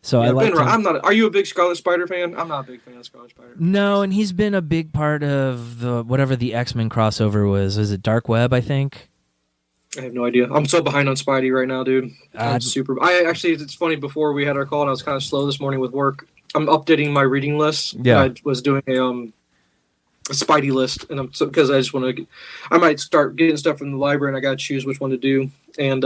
So I like. I'm not. Are you a big Scarlet Spider fan? I'm not a big fan of Scarlet Spider. No, and he's been a big part of the X-Men crossover was. Was it Dark Web? I think. I have no idea. I'm so behind on Spidey right now, dude. It's funny. Before we had our call, and I was kind of slow this morning with work. I'm updating my reading list. Yeah. I was doing a Spidey list, and because I just want to. I might start getting stuff from the library, and I got to choose which one to do, and.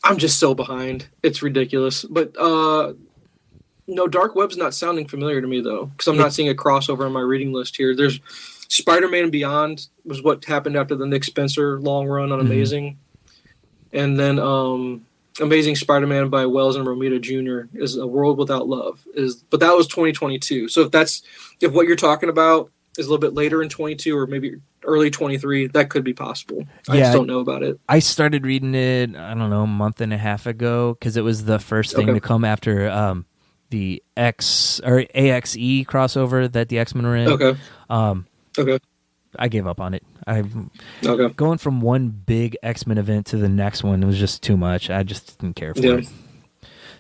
I'm just so behind. It's ridiculous. But no, Dark Web's not sounding familiar to me, though, because I'm not seeing a crossover on my reading list here. There's Spider-Man and Beyond was what happened after the Nick Spencer long run on Amazing. And then Amazing Spider-Man by Wells and Romita Jr. is A World Without Love. But that was 2022. So if what you're talking about is a little bit later in 22 or maybe early 23, that could be possible. I just don't know about it. I started reading it, I don't know, a month and a half ago because it was the first thing to come after the AXE crossover that the X-Men were in. Okay. I gave up on it. Going from one big X-Men event to the next one, it was just too much. I just didn't care for it.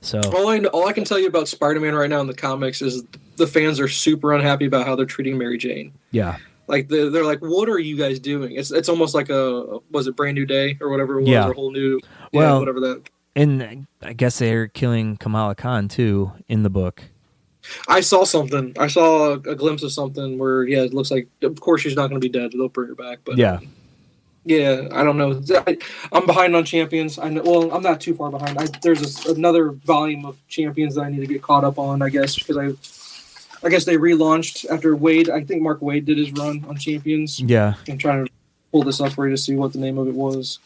So all I can tell you about Spider-Man right now in the comics is the fans are super unhappy about how they're treating Mary Jane. Yeah. Like they're like, what are you guys doing? It's almost like was it Brand New Day or whatever it was, or whole new, whatever that. And I guess they're killing Kamala Khan too in the book. I saw something. I saw a glimpse of something where it looks like, of course she's not going to be dead. They'll bring her back, but yeah, I don't know. I'm behind on Champions. I know. Well, I'm not too far behind. There's another volume of Champions that I need to get caught up on, I guess, because I guess they relaunched after Wade. I think Mark Wade did his run on Champions. Yeah. I'm trying to pull this up for you to see what the name of it was.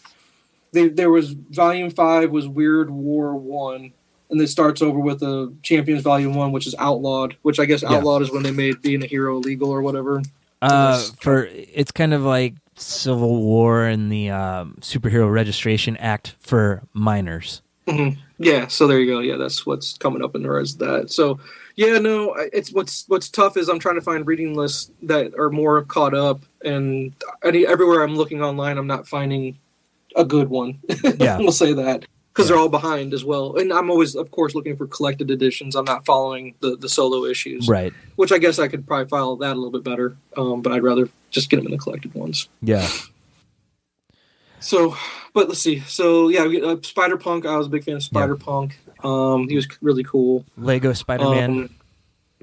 There was Volume 5 was Weird War 1, and it starts over with the Champions Volume 1, which is Outlawed, which I guess Outlawed is when they made being a hero illegal or whatever. It's kind of like Civil War and the Superhero Registration Act for minors. Mm-hmm. Yeah, so there you go. Yeah, that's what's coming up in regards to that. So, yeah, no, it's what's tough is I'm trying to find reading lists that are more caught up, and everywhere I'm looking online, I'm not finding a good one. Yeah, we'll say that because they're all behind as well. And I'm always, of course, looking for collected editions. I'm not following the solo issues, right? Which I guess I could probably follow that a little bit better. But I'd rather just get them in the collected ones. Yeah. So, but let's see. So, yeah, Spider-Punk. I was a big fan of Spider-Punk. He was really cool. Lego Spider-Man.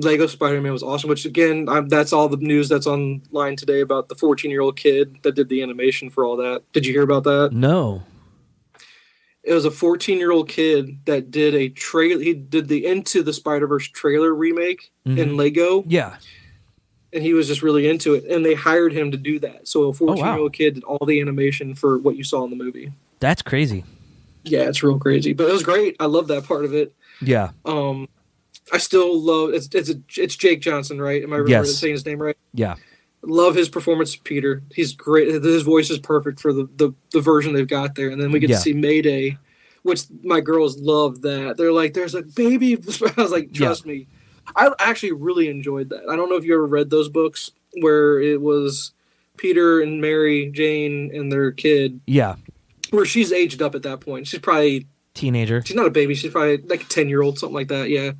Lego Spider-Man was awesome, which, again, that's all the news that's online today about the 14-year-old kid that did the animation for all that. Did you hear about that? No. It was a 14-year-old kid that did a trailer. He did the Into the Spider-Verse trailer remake in Lego. Yeah. And he was just really into it. And they hired him to do that. So a 14-year-old kid did all the animation for what you saw in the movie. That's crazy. Yeah, it's real crazy. But it was great. I love that part of it. Yeah. I still love it's Jake Johnson, right? Am I saying his name right? Yeah. Love his performance of Peter. He's great. His voice is perfect for the version they've got there. And then we get to see Mayday, which my girls love that. They're like, there's a baby. I was like, trust me. I actually really enjoyed that. I don't know if you ever read those books where it was Peter and Mary Jane and their kid. Yeah. Where she's aged up at that point. She's probably teenager. She's not a baby. She's probably like a 10-year-old, something like that. Yeah.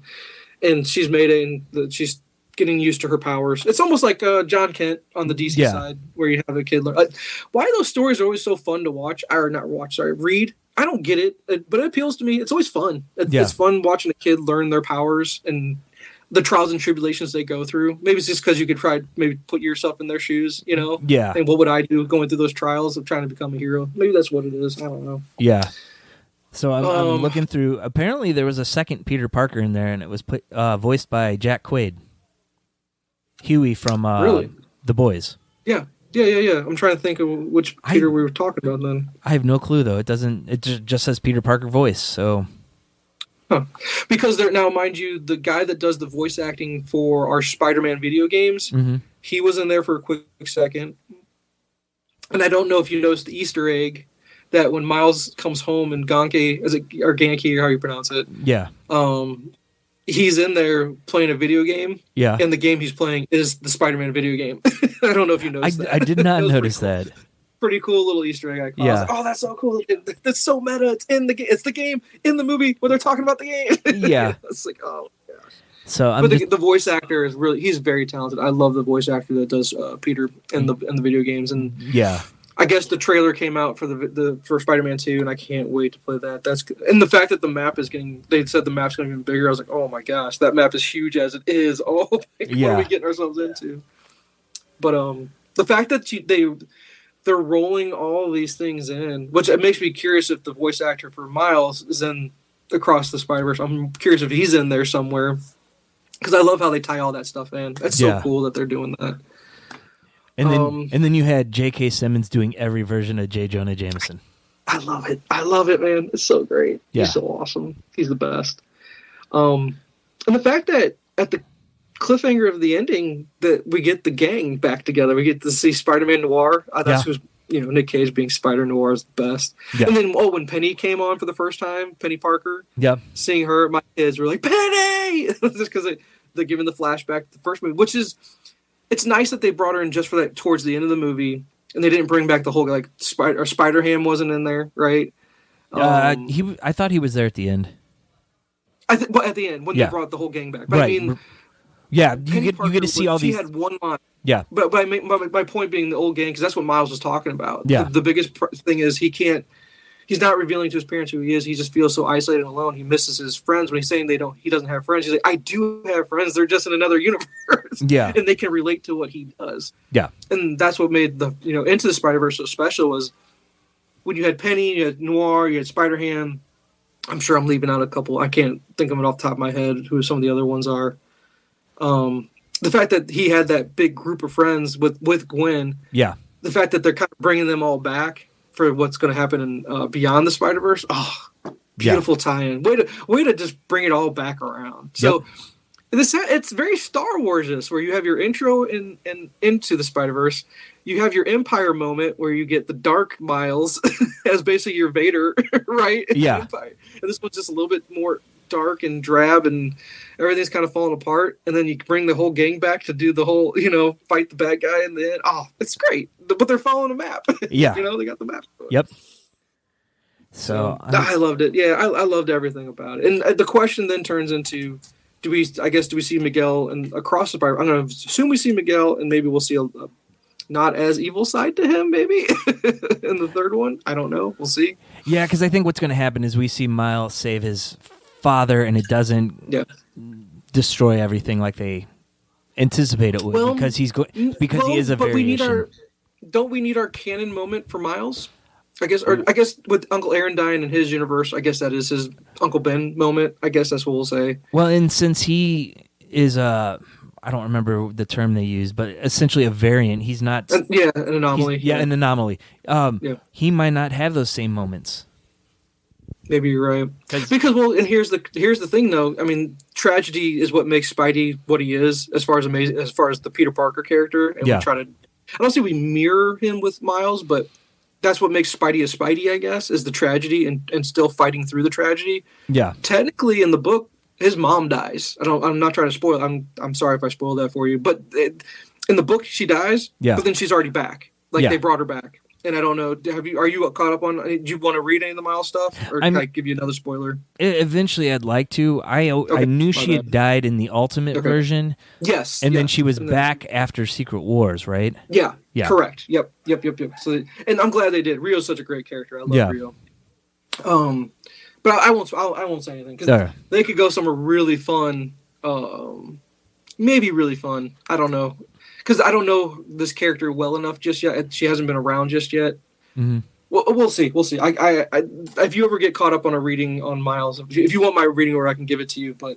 And she's Mayday and she's getting used to her powers. It's almost like John Kent on the DC side, where you have a kid learn. Why those stories are always so fun to watch, or not watch, sorry, read. I don't get it, but it appeals to me. It's always fun. It's fun watching a kid learn their powers and the trials and tribulations they go through. Maybe it's just because you could try, maybe put yourself in their shoes, you know? Yeah. And what would I do going through those trials of trying to become a hero? Maybe that's what it is. I don't know. Yeah. So I'm looking through. Apparently, there was a second Peter Parker in there, and it was voiced by Jack Quaid, Huey from The Boys. Yeah. I'm trying to think of which Peter we were talking about then. I have no clue though. It doesn't. It just says Peter Parker voice. So. Huh. Because now, mind you, the guy that does the voice acting for our Spider-Man video games, he was in there for a quick second. And I don't know if you noticed the Easter egg that when Miles comes home and Genki, or Genki, or how you pronounce it? Yeah. He's in there playing a video game. Yeah. And the game he's playing is the Spider-Man video game. I don't know if you noticed that. I did not notice that. Pretty cool little Easter egg I caught. I was like, oh, that's so cool. That's so meta. It's in the game. It's the game in the movie where they're talking about the game. Yeah. It's like, oh my gosh. So the voice actor is he's very talented. I love the voice actor that does Peter in the video games. And yeah. I guess the trailer came out for Spider-Man 2, and I can't wait to play that. And the fact that the map is they said the map's going to be bigger. I was like, oh my gosh, that map is huge as it is. Oh, what are we getting ourselves into? But the fact that they're rolling all these things in, which it makes me curious if the voice actor for Miles is in Across the Spider-Verse. I'm curious if he's in there somewhere, because I love how they tie all that stuff in. That's so cool that they're doing that. And then you had J.K. Simmons doing every version of J. Jonah Jameson. I love it, man. It's so great. Yeah. He's so awesome. He's the best. And the fact that at the cliffhanger of the ending that we get the gang back together, we get to see Spider-Man Noir. That's who's, Nick Cage being Spider Noir is the best. Yeah. And then when Penny came on for the first time, Penny Parker. Yeah. Seeing her, my kids were like, Penny! Just because they're giving the flashback to the first movie, which is. It's nice that they brought her in just for that towards the end of the movie, and they didn't bring back the whole Spider-Ham wasn't in there, right? I thought he was there at the end. Well, at the end when they brought the whole gang back, but right. I mean, you get to see all these. She had one line. Yeah, but my point being the old gang, because that's what Miles was talking about. Yeah, the biggest thing is he's not revealing to his parents who he is. He just feels so isolated and alone. He misses his friends when he's saying he doesn't have friends. He's like, I do have friends. They're just in another universe. Yeah. And they can relate to what he does. Yeah. And that's what made the, Into the Spider-Verse so special was when you had Penny, you had Noir, you had Spider-Ham. I'm sure I'm leaving out a couple. I can't think of it off the top of my head who some of the other ones are. The fact that he had that big group of friends with Gwen. Yeah. The fact that they're kind of bringing them all back for what's going to happen in Beyond the Spider-Verse. Oh, beautiful tie-in. Way to just bring it all back around. So it's very Star Wars-ish, where you have your intro into the Spider-Verse. You have your Empire moment where you get the Dark Miles as basically your Vader, right? Yeah. And this one's just a little bit more dark and drab and everything's kind of falling apart. And then you bring the whole gang back to do the whole, fight the bad guy in the end. Oh, it's great. But they're following a map. Yeah. They got the map. Yep. So I loved it. Yeah, I loved everything about it. And the question then turns into, do we see Miguel and Across the Spider? I'm going to assume we see Miguel, and maybe we'll see a not as evil side to him, maybe in the third one. I don't know. We'll see. Yeah, because I think what's going to happen is we see Miles save his father, and it doesn't destroy everything like they anticipate it would, because he is a variation. Don't we need our canon moment for Miles? I guess with Uncle Aaron dying in his universe, I guess that is his Uncle Ben moment. I guess that's what we'll say. Well, and since he is I don't remember the term they use, but essentially a variant. He's not. An anomaly. An anomaly. Yeah. He might not have those same moments. Maybe you're right. Because and here's the thing though. I mean, tragedy is what makes Spidey what he is, as far as the Peter Parker character. And we try to. I don't say we mirror him with Miles, but that's what makes Spidey a Spidey, I guess, is the tragedy and still fighting through the tragedy. Yeah. Technically, in the book, his mom dies. I'm not trying to spoil. I'm sorry if I spoiled that for you, but in the book she dies. Yeah. But then she's already back. They brought her back. And I don't know. Are you caught up on? Do you want to read any of the Miles stuff, or can I give you another spoiler? Eventually, I'd like to. I knew she had died in the Ultimate version. Yes, and then she was back after Secret Wars, right? Yeah, correct. Yep. So, and I'm glad they did. Rio's such a great character. I love Rio. But I won't say anything because they could go somewhere really fun. Maybe really fun. I don't know. Because I don't know this character well enough just yet. She hasn't been around just yet. Mm-hmm. Well, we'll see. We'll see. I if you ever get caught up on a reading on Miles, if you want my reading order, I can give it to you. But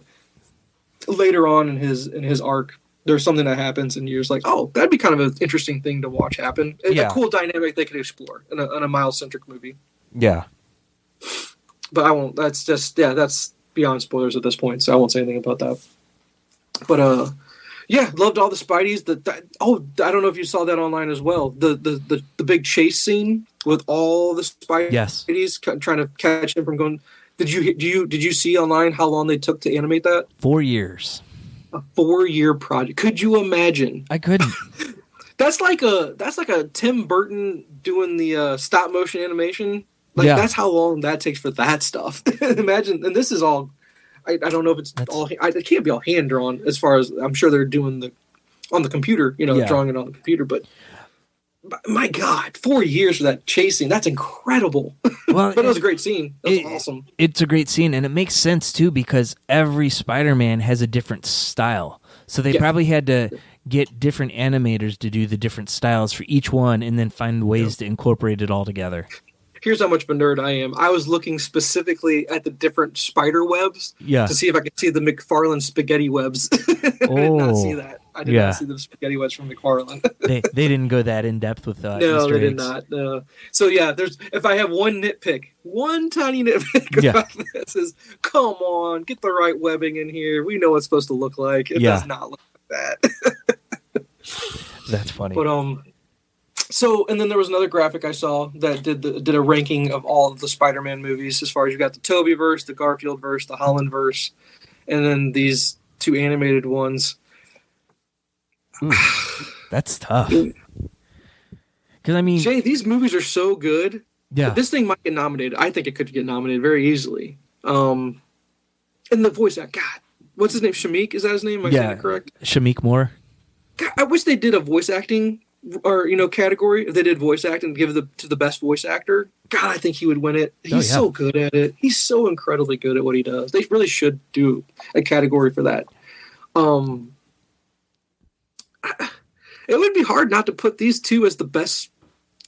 later on in his arc, there's something that happens, and you're just like, oh, that'd be kind of an interesting thing to watch happen. A cool dynamic they could explore in a Miles-centric movie. Yeah. But I won't. That's just that's beyond spoilers at this point, so I won't say anything about that. But yeah, loved all the Spideys. I don't know if you saw that online as well. The big chase scene with all the Spideys trying to catch him from going. Did you see online how long they took to animate that? 4 years. A 4-year project. Could you imagine? I couldn't. That's like a Tim Burton doing the stop motion animation. That's how long that takes for that stuff. Imagine, and this is all. I don't know if it's all. It can't be all hand drawn. As far as I'm sure they're doing on the computer, drawing it on the computer. But my God, 4 years for that chase scene. That's incredible. Well, but it was a great scene. That was awesome. It's a great scene, and it makes sense too because every Spider-Man has a different style. So they probably had to get different animators to do the different styles for each one, and then find ways to incorporate it all together. Here's how much of a nerd I am. I was looking specifically at the different spider webs to see if I could see the McFarlane spaghetti webs. I did not see that. I did not see the spaghetti webs from McFarlane. they didn't go that in depth with no, Easter they did eggs. not. No. So yeah, if I have one tiny nitpick about this is, come on, get the right webbing in here. We know what it's supposed to look like. It does not look like that. That's funny. But So, and then there was another graphic I saw that did a ranking of all of the Spider-Man movies, as far as you got the Tobey-verse, the Garfield-verse, the Holland-verse, and then these two animated ones. Ooh, that's tough. Because, I mean... Jay, these movies are so good. Yeah. This thing might get nominated. I think it could get nominated very easily. And the voice actor, God, what's his name? Shamik? Is that his name? Am I saying it correct? Shamik Moore. God, I wish they did a voice acting... or category. If they did voice acting and give it to the best voice actor, God, I think he would win it. He's so good at it. He's so incredibly good at what he does. They really should do a category for that. It would be hard not to put these two as the best.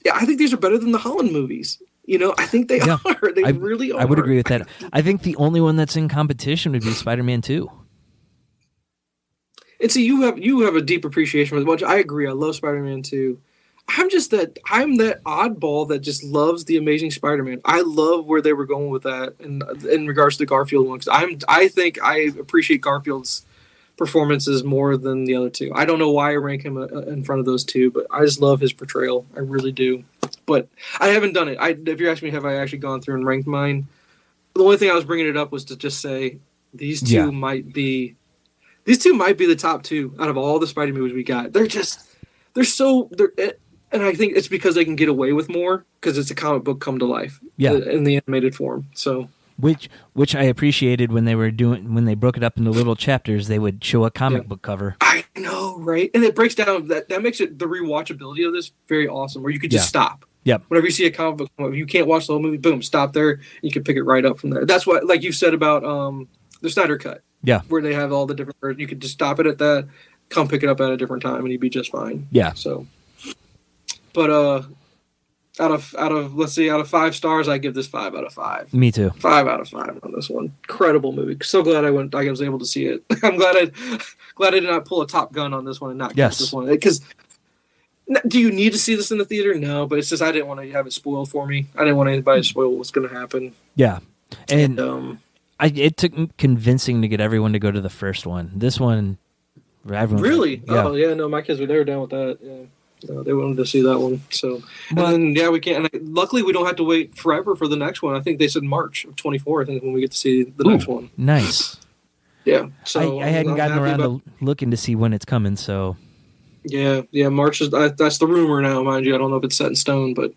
Yeah, I think these are better than the Holland movies. I think they are. They really are. I would agree with that. I think the only one that's in competition would be Spider-Man 2. And see, you have a deep appreciation for the bunch. I agree. I love Spider-Man 2. I'm that oddball that just loves the Amazing Spider-Man. I love where they were going with that in regards to the Garfield one. Because I think I appreciate Garfield's performances more than the other two. I don't know why I rank him in front of those two, but I just love his portrayal. I really do. But I haven't done it. If you're asking me, have I actually gone through and ranked mine? The only thing I was bringing it up was to just say these two might be the top two out of all the Spidey movies we got. And I think it's because they can get away with more because it's a comic book come to life in the animated form. So which I appreciated when they broke it up into little chapters. They would show a comic book cover. I know, right? And it breaks down that makes it the rewatchability of this very awesome. Where you could just stop. Yep. Whenever you see a comic book, if you can't watch the whole movie, boom, stop there. You can pick it right up from there. That's what, like you said about the Snyder Cut. Yeah. Where they have all the different, you could just stop it at that, come pick it up at a different time, and you'd be just fine. Yeah. So, but out of let's see, out of 5 stars, I give this 5 out of 5. Me too. 5 out of 5 on this one. Incredible movie. So glad I was able to see it. I'm glad I did not pull a Top Gun on this one and not catch this one, because. Do you need to see this in the theater? No, but it's just I didn't want to have it spoiled for me. I didn't want anybody to spoil what's going to happen. Yeah, and it took convincing to get everyone to go to the first one. This one, everyone really? Yeah. Oh yeah, no, my kids were down with that. Yeah, no, they wanted to see that one. So, and then we can't. Luckily, we don't have to wait forever for the next one. I think they said March of 24. I think when we get to see the next one. Nice. Yeah. So I hadn't gotten around to looking to see when it's coming. So. Yeah, March is that's the rumor now, mind you. I don't know if it's set in stone, but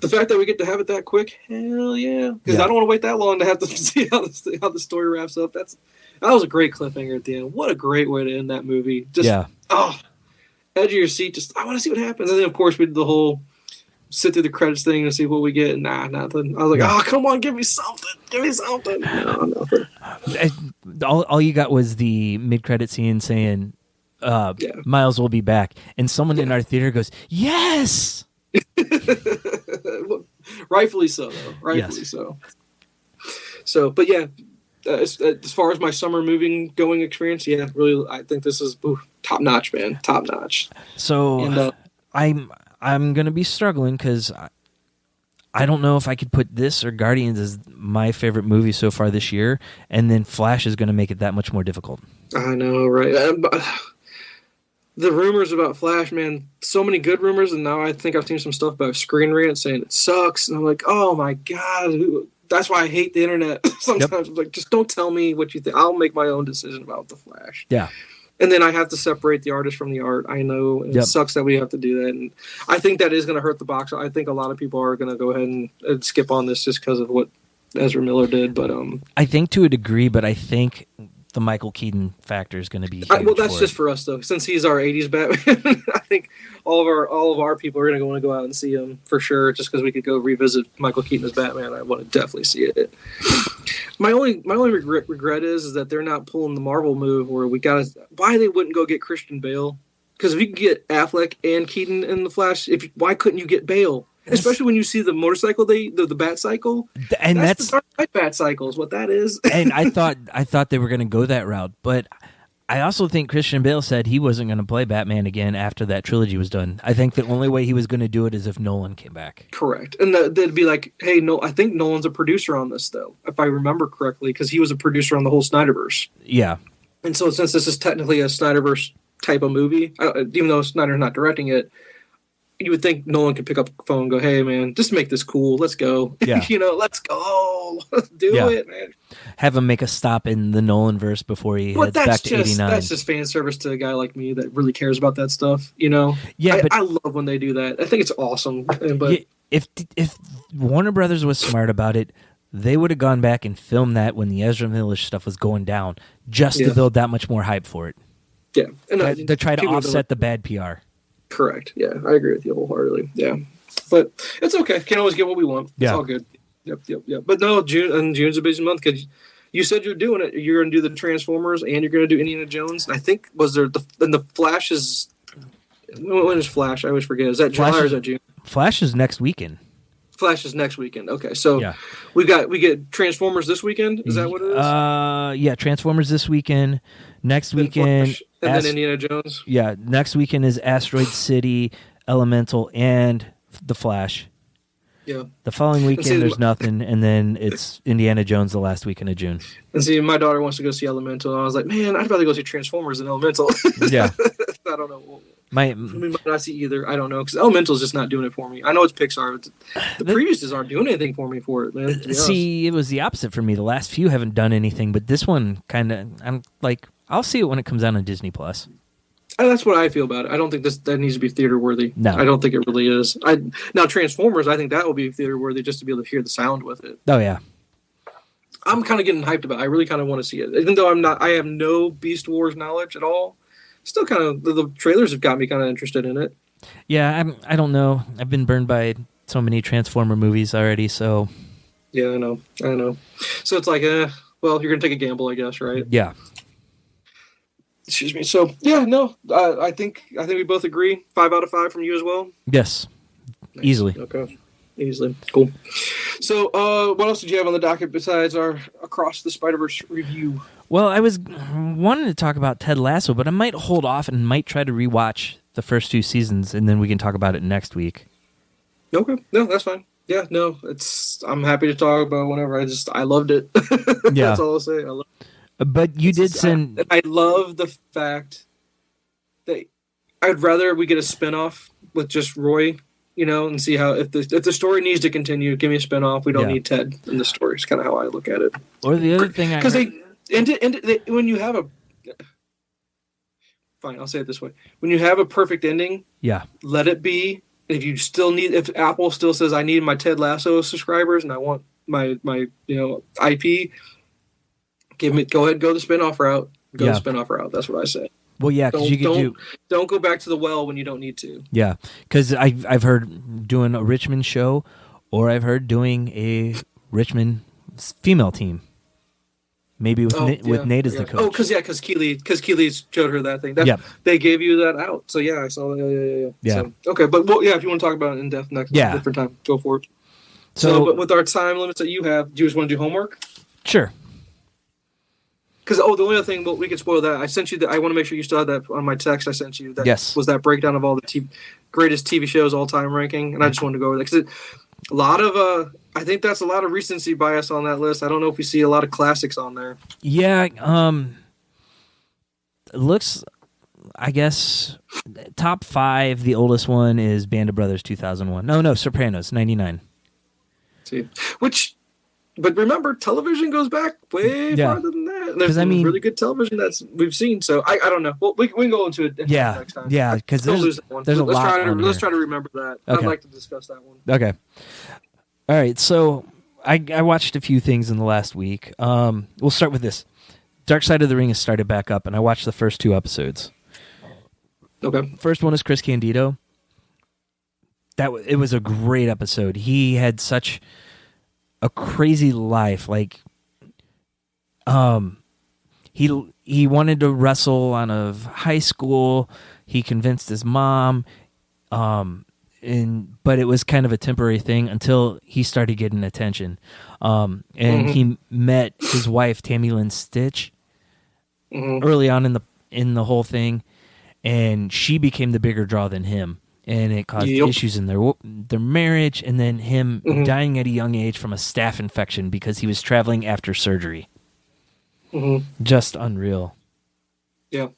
the fact that we get to have it that quick, hell yeah! Because I don't want to wait that long to have to see how the story wraps up. That was a great cliffhanger at the end. What a great way to end that movie! Just edge of your seat. Just I want to see what happens, and then of course we did the whole sit through the credits thing to see what we get. Nah, nothing. I was like, oh come on, give me something. No, nothing. All you got was the mid-credit scene saying. Miles will be back, and someone in our theater goes, "Yes!" Rightfully so, though. Rightfully so. So, but yeah, as far as my summer going experience, yeah, really, I think this is top notch, man, top notch. So, and, I'm gonna be struggling because I don't know if I could put this or Guardians as my favorite movie so far this year, and then Flash is going to make it that much more difficult. I know, right? The rumors about Flash, man, so many good rumors, and now I think I've seen some stuff about Screen Rant saying it sucks, and I'm like, oh my god, that's why I hate the internet. Sometimes I'm like, just don't tell me what you think. I'll make my own decision about the Flash. Yeah. And then I have to separate the artist from the art. I know it sucks that we have to do that, and I think that is going to hurt the box. I think a lot of people are going to go ahead and skip on this just because of what Ezra Miller did. But I think to a degree, but I think the Michael Keaton factor is going to be huge. Well, that's just for us though, since he's our '80s Batman. I think all of our people are going to want to go out and see him for sure, just because we could go revisit Michael Keaton as Batman. I want to definitely see it. My only regret is that they're not pulling the Marvel move where why they wouldn't go get Christian Bale, because if you can get Affleck and Keaton in the Flash, why couldn't you get Bale? Especially when you see the motorcycle, the bat cycle, and that's the Dark Knight bat cycle is what that is. And I thought they were going to go that route, but I also think Christian Bale said he wasn't going to play Batman again after that trilogy was done. I think the only way he was going to do it is if Nolan came back. Correct, and they'd be like, "Hey, no, I think Nolan's a producer on this, though, if I remember correctly, because he was a producer on the whole Snyderverse." Yeah, and so since this is technically a Snyderverse type of movie, even though Snyder's not directing it. You would think Nolan could pick up the phone and go, hey, man, just make this cool. Let's go. Yeah. Let's go. Let's do it, man. Have him make a stop in the Nolan verse before he heads back to 89. That's just fan service to a guy like me that really cares about that stuff, Yeah, but I love when they do that. I think it's awesome. But if Warner Brothers was smart about it, they would have gone back and filmed that when the Ezra Miller stuff was going down, just to build that much more hype for it. Yeah. And to try to offset the bad PR. Correct. Yeah, I agree with you wholeheartedly. Yeah, but it's okay. Can't always get what we want. Yeah. It's all good. Yep. But no, June's a busy month because you said you're doing it. You're going to do the Transformers and you're going to do Indiana Jones. And I think the Flash is when is Flash? I always forget. Is that July or is that June? Flash is next weekend. Flash is next weekend. Okay, so we get Transformers this weekend. Is that what it is? Yeah, Transformers this weekend. Next weekend, Flash, and then Indiana Jones. Yeah, next weekend is Asteroid City, Elemental, and the Flash. Yeah. The following weekend, there's nothing, and then it's Indiana Jones the last weekend of June. And see, my daughter wants to go see Elemental, and I was like, man, I'd rather go see Transformers than Elemental. Yeah. I don't know. We might not see either. I don't know, because Elemental's just not doing it for me. I know it's Pixar, but the previouses aren't doing anything for me for it, man. See, it was the opposite for me. The last few haven't done anything, but this one kind of, I'm like, I'll see it when it comes out on Disney Plus. That's what I feel about it. I don't think that needs to be theater worthy. No, I don't think it really is. Now Transformers, I think that will be theater worthy just to be able to hear the sound with it. Oh yeah, I'm kind of getting hyped about it. I really kind of want to see it, even though I have no Beast Wars knowledge at all. Still, kind of the trailers have got me kind of interested in it. Yeah, I don't know. I've been burned by so many Transformer movies already. So yeah, I know. So it's like, well, you're gonna take a gamble, I guess, right? Yeah. Excuse me. So yeah, no, I think we both agree. 5 out of 5 from you as well. Yes, nice. Easily. Okay. Easily. Cool. So, what else did you have on the docket besides our Across the Spider-Verse review? Well, I was wanting to talk about Ted Lasso, but I might hold off and might try to rewatch the first 2 seasons, and then we can talk about it next week. Okay. No, that's fine. Yeah, no, I'm happy to talk about whenever. I loved it. Yeah. That's all I'll say. I love it. But you did send... I love the fact that I'd rather we get a spinoff with just Roy, and see how if the story needs to continue, give me a spinoff. We don't need Ted in the story. It's kind of how I look at it. Or the other thing, because when you have a fine, I'll say it this way: when you have a perfect ending, let it be. If you still if Apple still says I need my Ted Lasso subscribers and I want my IP, go ahead, go the spinoff route. Go the spinoff route. That's what I say. Well, yeah, because don't go back to the well when you don't need to. Yeah, because I've heard doing a Richmond show, or I've heard doing a Richmond female team. Maybe with Nate as the coach. Oh, because Keely showed her that thing. They gave you that out. So yeah, I saw that. Yeah. So, okay, but if you want to talk about it in depth different time, go for it. So, but with our time limits that you have, do you just want to do homework? Sure. Because the only other thing, we could spoil that. I sent you I want to make sure you still have that on my text. I sent you that. Yes. Was that breakdown of all the greatest TV shows all time ranking, and I just wanted to go over that because a lot of I think that's a lot of recency bias on that list. I don't know if we see a lot of classics on there. Yeah. It looks, I guess, top 5. The oldest one is Band of Brothers 2001. No, Sopranos 99. See, but remember, television goes back way farther than that. And there's really good television we've seen. So I don't know. Well, we can go into it next time. Yeah, because there's a lot. Let's try to remember that. Okay. I'd like to discuss that one. Okay. All right. So I watched a few things in the last week. We'll start with this. Dark Side of the Ring has started back up, and I watched the first 2 episodes. Okay. First one is Chris Candido. It was a great episode. He had such a crazy life. Like, he wanted to wrestle out of high school. He convinced his mom, but it was kind of a temporary thing until he started getting attention. He met his wife, Tammy Lynn Stitch, early on in the whole thing, and she became the bigger draw than him. And it caused issues in their marriage, and then him dying at a young age from a staph infection because he was traveling after surgery. Just unreal. Yeah.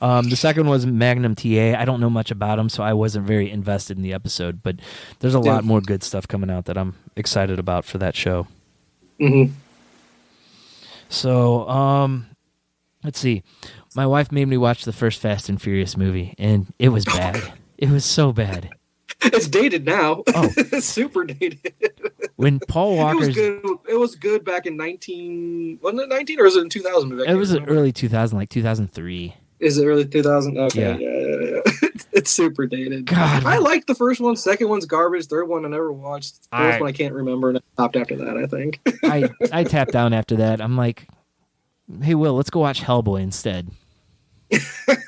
The second was Magnum TA. I don't know much about him, so I wasn't very invested in the episode, but there's a lot more good stuff coming out that I'm excited about for that show. So, let's see. My wife made me watch the first Fast and Furious movie, and it was bad. It was so bad. It's dated now. Oh, it's super dated. When Paul Walker's, it was good back in 19. Wasn't it 19 or was it in 2000? It was early 2000, like 2003. Is it early 2000? Okay, yeah. It's super dated. God, I like the first one. Second one's garbage. Third one I never watched. Fourth one I can't remember, and I stopped after that. I think. I tapped down after that. I'm like, hey Will, let's go watch Hellboy instead.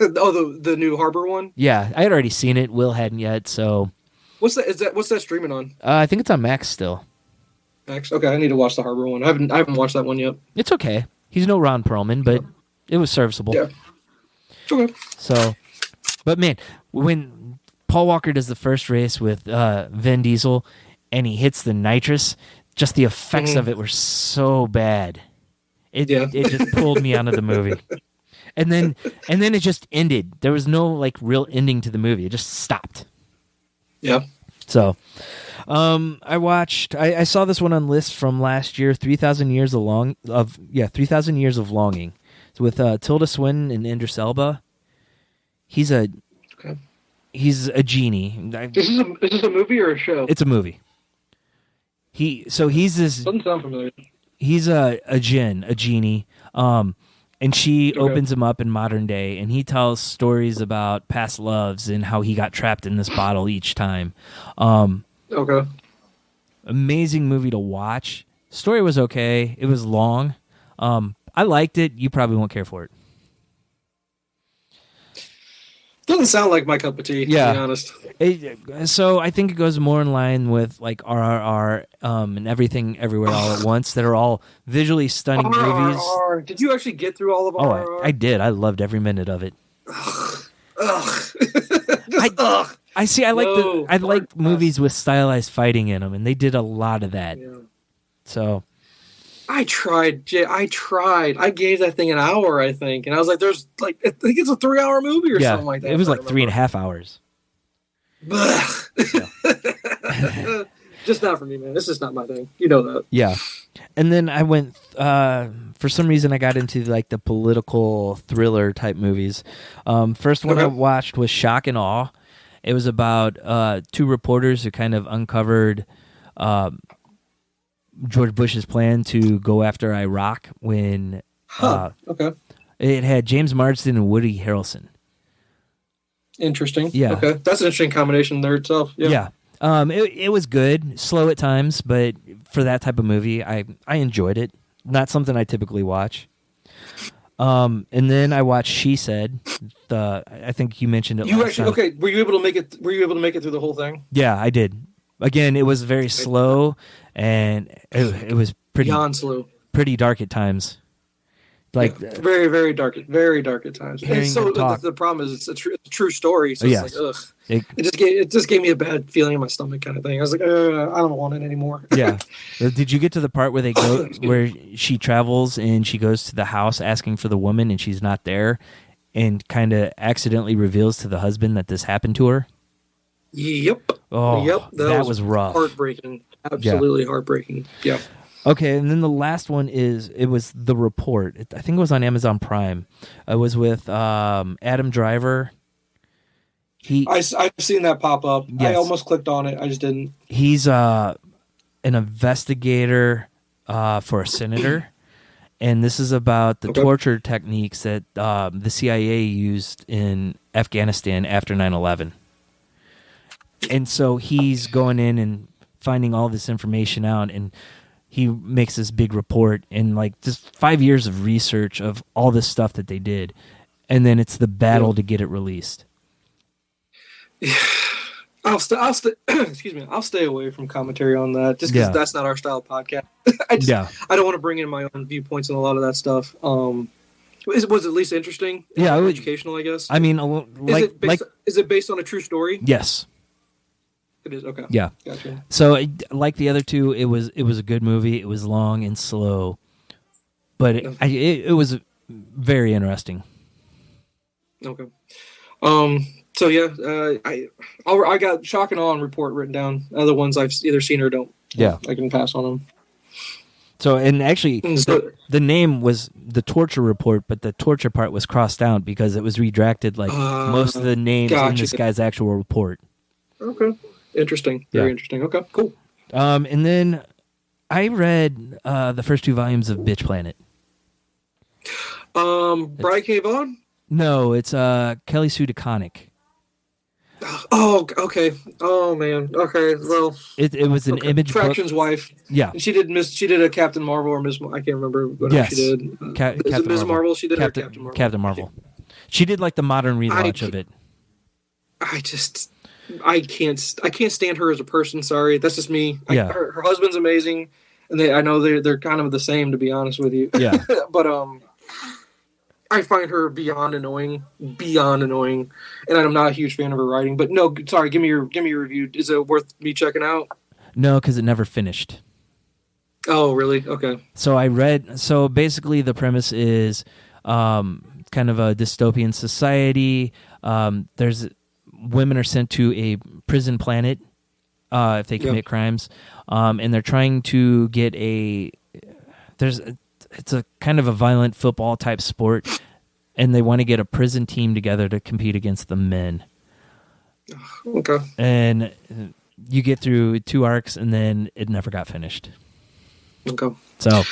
Oh, the new Harbor one? Yeah, I had already seen it. Will hadn't yet, so. What's that streaming on? I think it's on Max still. Max? Okay, I need to watch the Harbor one. I haven't watched that one yet. It's okay. He's no Ron Perlman, but it was serviceable. Yeah. Okay. So, but man, when Paul Walker does the first race with Vin Diesel and he hits the nitrous, just the effects of it were so bad. It just pulled me out of the movie. And then it just ended. There was no like real ending to the movie. It just stopped. Yeah. So, I saw this one on list from last year, 3,000 Years of Longing. It's with Tilda Swinton and Idris Elba. He's a genie. Is this a movie or a show? It's a movie. He's this. Doesn't sound familiar. He's a genie. And she opens him up in modern day, and he tells stories about past loves and how he got trapped in this bottle each time. Okay. Amazing movie to watch. Story was okay. It was long. I liked it. You probably won't care for it. Doesn't sound like my cup of tea, to be honest. So I think it goes more in line with like RRR and Everything Everywhere All at Once that are all visually stunning movies. Did you actually get through all of RRR? Oh, I did. I loved every minute of it. I see. I like movies with stylized fighting in them, and they did a lot of that. Yeah. So I tried. I gave that thing an hour, I think, and I was like, "There's like, I think it's a 3-hour movie or something like that." It was like 3.5 hours. Just not for me, man. This is not my thing. You know that. Yeah. And then I went. For some reason, I got into like the political thriller type movies. First one I watched was Shock and Awe. It was about two reporters who kind of uncovered George Bush's plan to go after Iraq when it had James Marsden and Woody Harrelson. Interesting. Yeah. Okay. That's an interesting combination there itself. Yeah. It was good, slow at times, but for that type of movie, I enjoyed it. Not something I typically watch. And then I watched She Said. I think you mentioned it. You actually time. Were you able to make it? Were you able to make it through the whole thing? Yeah, I did. Again, it was very slow, and it was pretty slow, pretty dark at times. Like very, very dark at times. And so the problem is it's a true story. So it's like, ugh. It just gave me a bad feeling in my stomach, kind of thing. I was like, I don't want it anymore. Yeah. Did you get to the part where they go where she travels and she goes to the house asking for the woman and she's not there, and kind of accidentally reveals to the husband that this happened to her? Yep. Oh, yep. That was rough. Heartbreaking. Absolutely heartbreaking. Yeah. Okay, and then the last one it was The Report. I think it was on Amazon Prime. It was with Adam Driver. I've seen that pop up. Yes. I almost clicked on it. I just didn't. He's an investigator for a senator, and this is about the torture techniques that the CIA used in Afghanistan after 9/11. And so he's going in and finding all this information out, and he makes this big report and like just 5 years of research of all this stuff that they did. And then it's the battle to get it released. I'll stay away from commentary on that just because that's not our style of podcast. I don't want to bring in my own viewpoints on a lot of that stuff. Was it at least interesting? Yeah. Educational, I guess. I mean, is it based on a true story? Yes. It is, okay. Yeah. Gotcha. So, like the other two, it was a good movie. It was long and slow, but it was very interesting. Okay. So yeah, I got Shock and Awe and Report written down. Other ones I've either seen or don't. Yeah. I can pass on them. So, and actually, the name was The Torture Report, but the torture part was crossed out because it was redrafted like most of the names in this guy's actual report. Okay. Interesting. Very interesting. Okay, cool. And then I read the first 2 volumes of Bitch Planet. Brian K. Vaughan? No, it's Kelly Sue DeConnick. Oh, okay. Oh man. Okay. Well, it was an image Fraction's book. Wife. Yeah. She did a Captain Marvel or Ms. I can't remember what she did. Is it Ms. Marvel? She did Captain Marvel. Captain Marvel. She did like the modern relaunch of it. I can't stand her as a person. Sorry, that's just me. Her husband's amazing, and I know they're kind of the same, to be honest with you. Yeah. But I find her beyond annoying, and I'm not a huge fan of her writing. But no, sorry. Give me your review. Is it worth me checking out? No, because it never finished. Oh, really? Okay. So basically, the premise is kind of a dystopian society. There's women are sent to a prison planet if they commit crimes, and they're trying to get it's a kind of a violent football type sport, and they want to get a prison team together to compete against the men. Okay. And you get through 2 arcs, and then it never got finished. Okay. So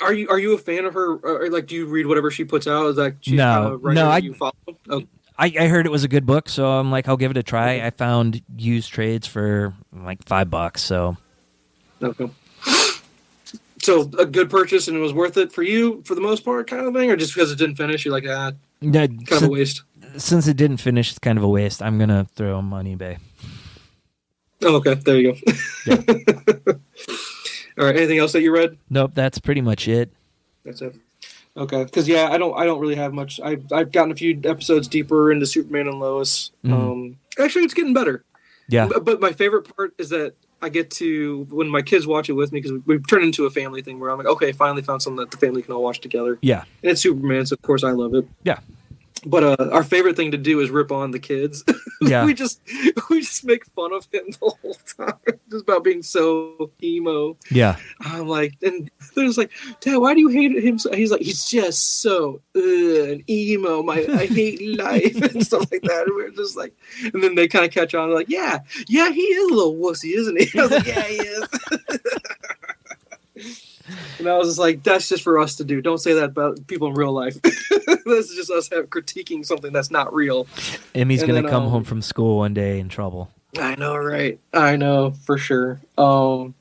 are you a fan of her? Or like, do you read whatever she puts out? Is that she's no? you follow? Oh. I heard it was a good book, so I'm like, I'll give it a try. Okay. I found used trades for like $5, so. Okay. So a good purchase, and it was worth it for you for the most part, kind of thing, or just because it didn't finish, you're like, kind of a waste. since it didn't finish, it's kind of a waste. I'm gonna throw them on eBay. Oh, okay, there you go. Yeah. All right. Anything else that you read? Nope, that's pretty much it. That's it. Okay, because I don't really have much. I've gotten a few episodes deeper into Superman and Lois. Actually, it's getting better. Yeah. But my favorite part is that I get to, when my kids watch it with me, because we've turned into a family thing where I'm like, okay, finally found something that the family can all watch together. Yeah. And it's Superman, so of course I love it. Yeah. But our favorite thing to do is rip on the kids. Yeah. we just make fun of him the whole time, just about being so emo. Yeah. I'm like, and they're just like, Dad, why do you hate him? So, he's like, he's just so and emo. I hate life and stuff like that. And we're just like, and then they kind of catch on. They're like, yeah, he is a little wussy, isn't he? I was like, yeah, he is. And I was just like, that's just for us to do. Don't say that about people in real life. This is just us critiquing something that's not real. Emmy's going to come home from school one day in trouble. I know, right? I know, for sure. And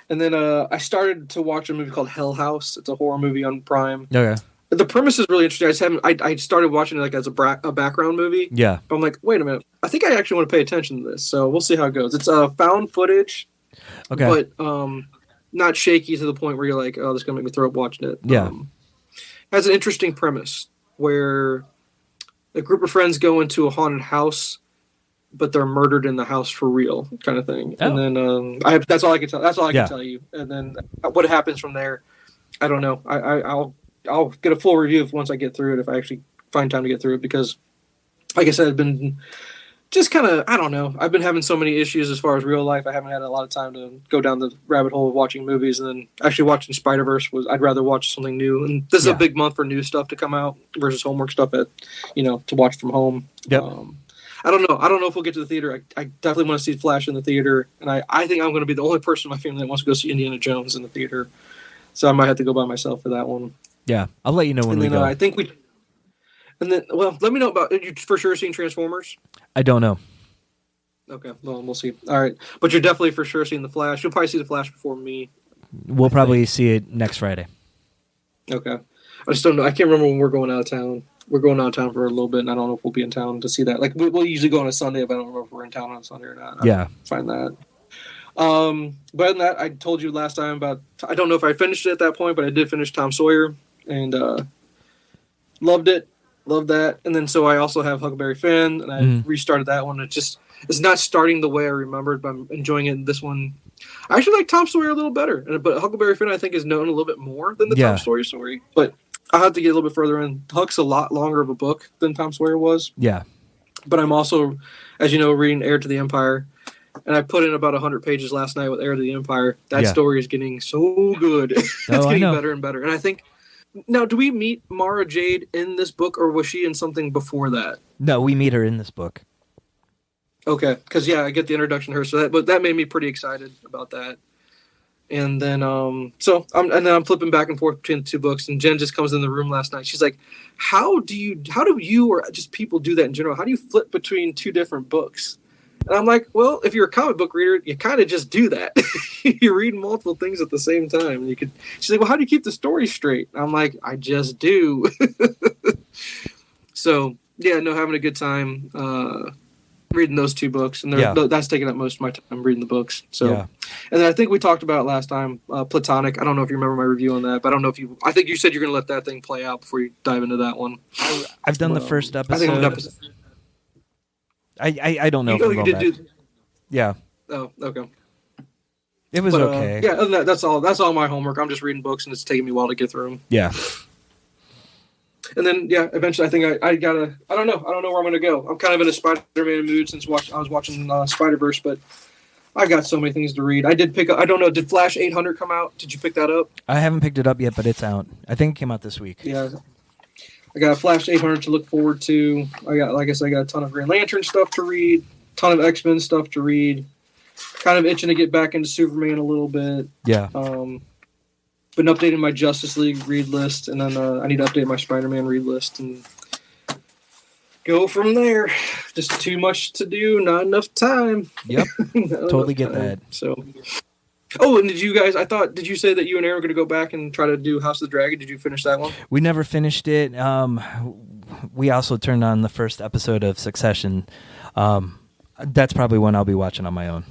then I started to watch a movie called Hell House. It's a horror movie on Prime. Okay. The premise is really interesting. I started watching it like as a background movie. Yeah. But I'm like, wait a minute. I think I actually want to pay attention to this. So we'll see how it goes. It's found footage. Okay. But not shaky to the point where you're like, oh, this is going to make me throw up watching it. Yeah. Has an interesting premise where a group of friends go into a haunted house, but they're murdered in the house for real, kind of thing. Oh. And then that's all I can tell. That's all I can tell you. And then what happens from there, I don't know. I'll get a full review once I get through it, if I actually find time to get through it, because, like I said, I've been just kind of, I don't know. I've been having so many issues as far as real life. I haven't had a lot of time to go down the rabbit hole of watching movies. And then actually watching Spider-Verse I'd rather watch something new. And this is a big month for new stuff to come out versus homework stuff to watch from home. Yep. I don't know. I don't know if we'll get to the theater. I definitely want to see Flash in the theater. And I think I'm going to be the only person in my family that wants to go see Indiana Jones in the theater. So I might have to go by myself for that one. Yeah. I'll let you know when we go. I think we... And then, well, let me know about, you for sure seen Transformers? I don't know. Okay, well, we'll see. All right. But you're definitely for sure seeing The Flash. You'll probably see The Flash before me. We'll probably see it next Friday. Okay. I just don't know. I can't remember when we're going out of town. We're going out of town for a little bit, and I don't know if we'll be in town to see that. Like, we'll usually go on a Sunday, but I don't remember if we're in town on a Sunday or not. Yeah. Find that. But other than that, I told you last time about, I don't know if I finished it at that point, but I did finish Tom Sawyer, and loved it. Loved that. And then so I also have Huckleberry Finn, and I restarted that one. It's not starting the way I remembered, but I'm enjoying it in this one. I actually like Tom Sawyer a little better, but Huckleberry Finn I think is known a little bit more than the Tom Sawyer story. But I'll have to get a little bit further in. Huck's a lot longer of a book than Tom Sawyer was. Yeah. But I'm also, as you know, reading Heir to the Empire, and I put in about 100 pages last night with Heir to the Empire. That story is getting so good. It's getting better and better. And I think, now, do we meet Mara Jade in this book, or was she in something before that? No, we meet her in this book. Okay, because I get the introduction to her, but that made me pretty excited about that. And then, I'm flipping back and forth between the two books, and Jen just comes in the room last night. She's like, "How do you, or just people do that in general? How do you flip between two different books?" And I'm like, well, if you're a comic book reader, you kind of just do that. You read multiple things at the same time. She's like, well, how do you keep the story straight? I'm like, I just do. So, having a good time reading those two books. And that's taking up most of my time reading the books. So, And then I think we talked about last time, Platonic. I don't know if you remember my review on that, but I don't know if I think you said you're going to let that thing play out before you dive into that one. I've done the first episode. I think I'm episode. I don't know if I'm going back. Yeah. Oh, okay. It was okay. Yeah, other than that, that's all my homework. I'm just reading books, and it's taking me a while to get through them. Yeah. And then, eventually I think I don't know where I'm going to go. I'm kind of in a Spider-Man mood since I was watching Spider-Verse, but I got so many things to read. I did pick up, I don't know, did Flash 800 come out? Did you pick that up? I haven't picked it up yet, but it's out. I think it came out this week. Yeah. I got Flash 800 to look forward to. I got a ton of Green Lantern stuff to read, ton of X-Men stuff to read. Kind of itching to get back into Superman a little bit. Yeah. Been updating my Justice League read list, and then I need to update my Spider-Man read list and go from there. Just too much to do, not enough time. Yep. Totally get that. So. Oh, and did you say that you and Aaron were going to go back and try to do House of the Dragon? Did you finish that one? We never finished it. we also turned on the first episode of Succession. That's probably one I'll be watching on my own.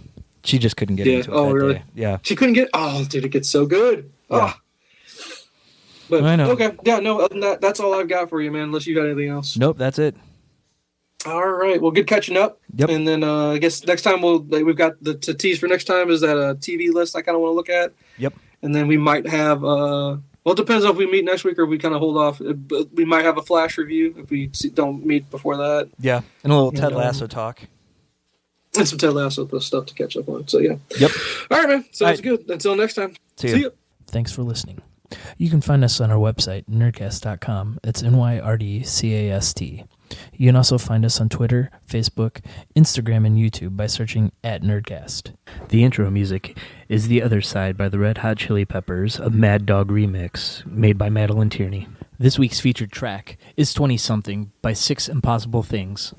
She just couldn't get into it that really? day. Yeah. She couldn't get... Oh, dude, it gets so good. Yeah. Oh. But, I know. Okay. Yeah, no, other than that, that's all I've got for you, man, unless you got anything else. Nope, that's it. All right. Well, good catching up. Yep. And then I guess next time we've got the to tease for next time is that a TV list I kind of want to look at. Yep. And then we might have... well, it depends on if we meet next week or we kind of hold off. But we might have a flash review if we don't meet before that. Yeah, and a little Ted Lasso talk. And some Ted Lasso stuff to catch up on. So, yeah. Yep. All right, man. Sounds good. Until next time. See ya. Thanks for listening. You can find us on our website, Nyrdcast.com. It's Nyrdcast. You can also find us on Twitter, Facebook, Instagram, and YouTube by searching @Nyrdcast. The intro music is The Other Side by the Red Hot Chili Peppers, a Mad Dog remix made by Madeline Tierney. This week's featured track is 20-something by Six Impossible Things.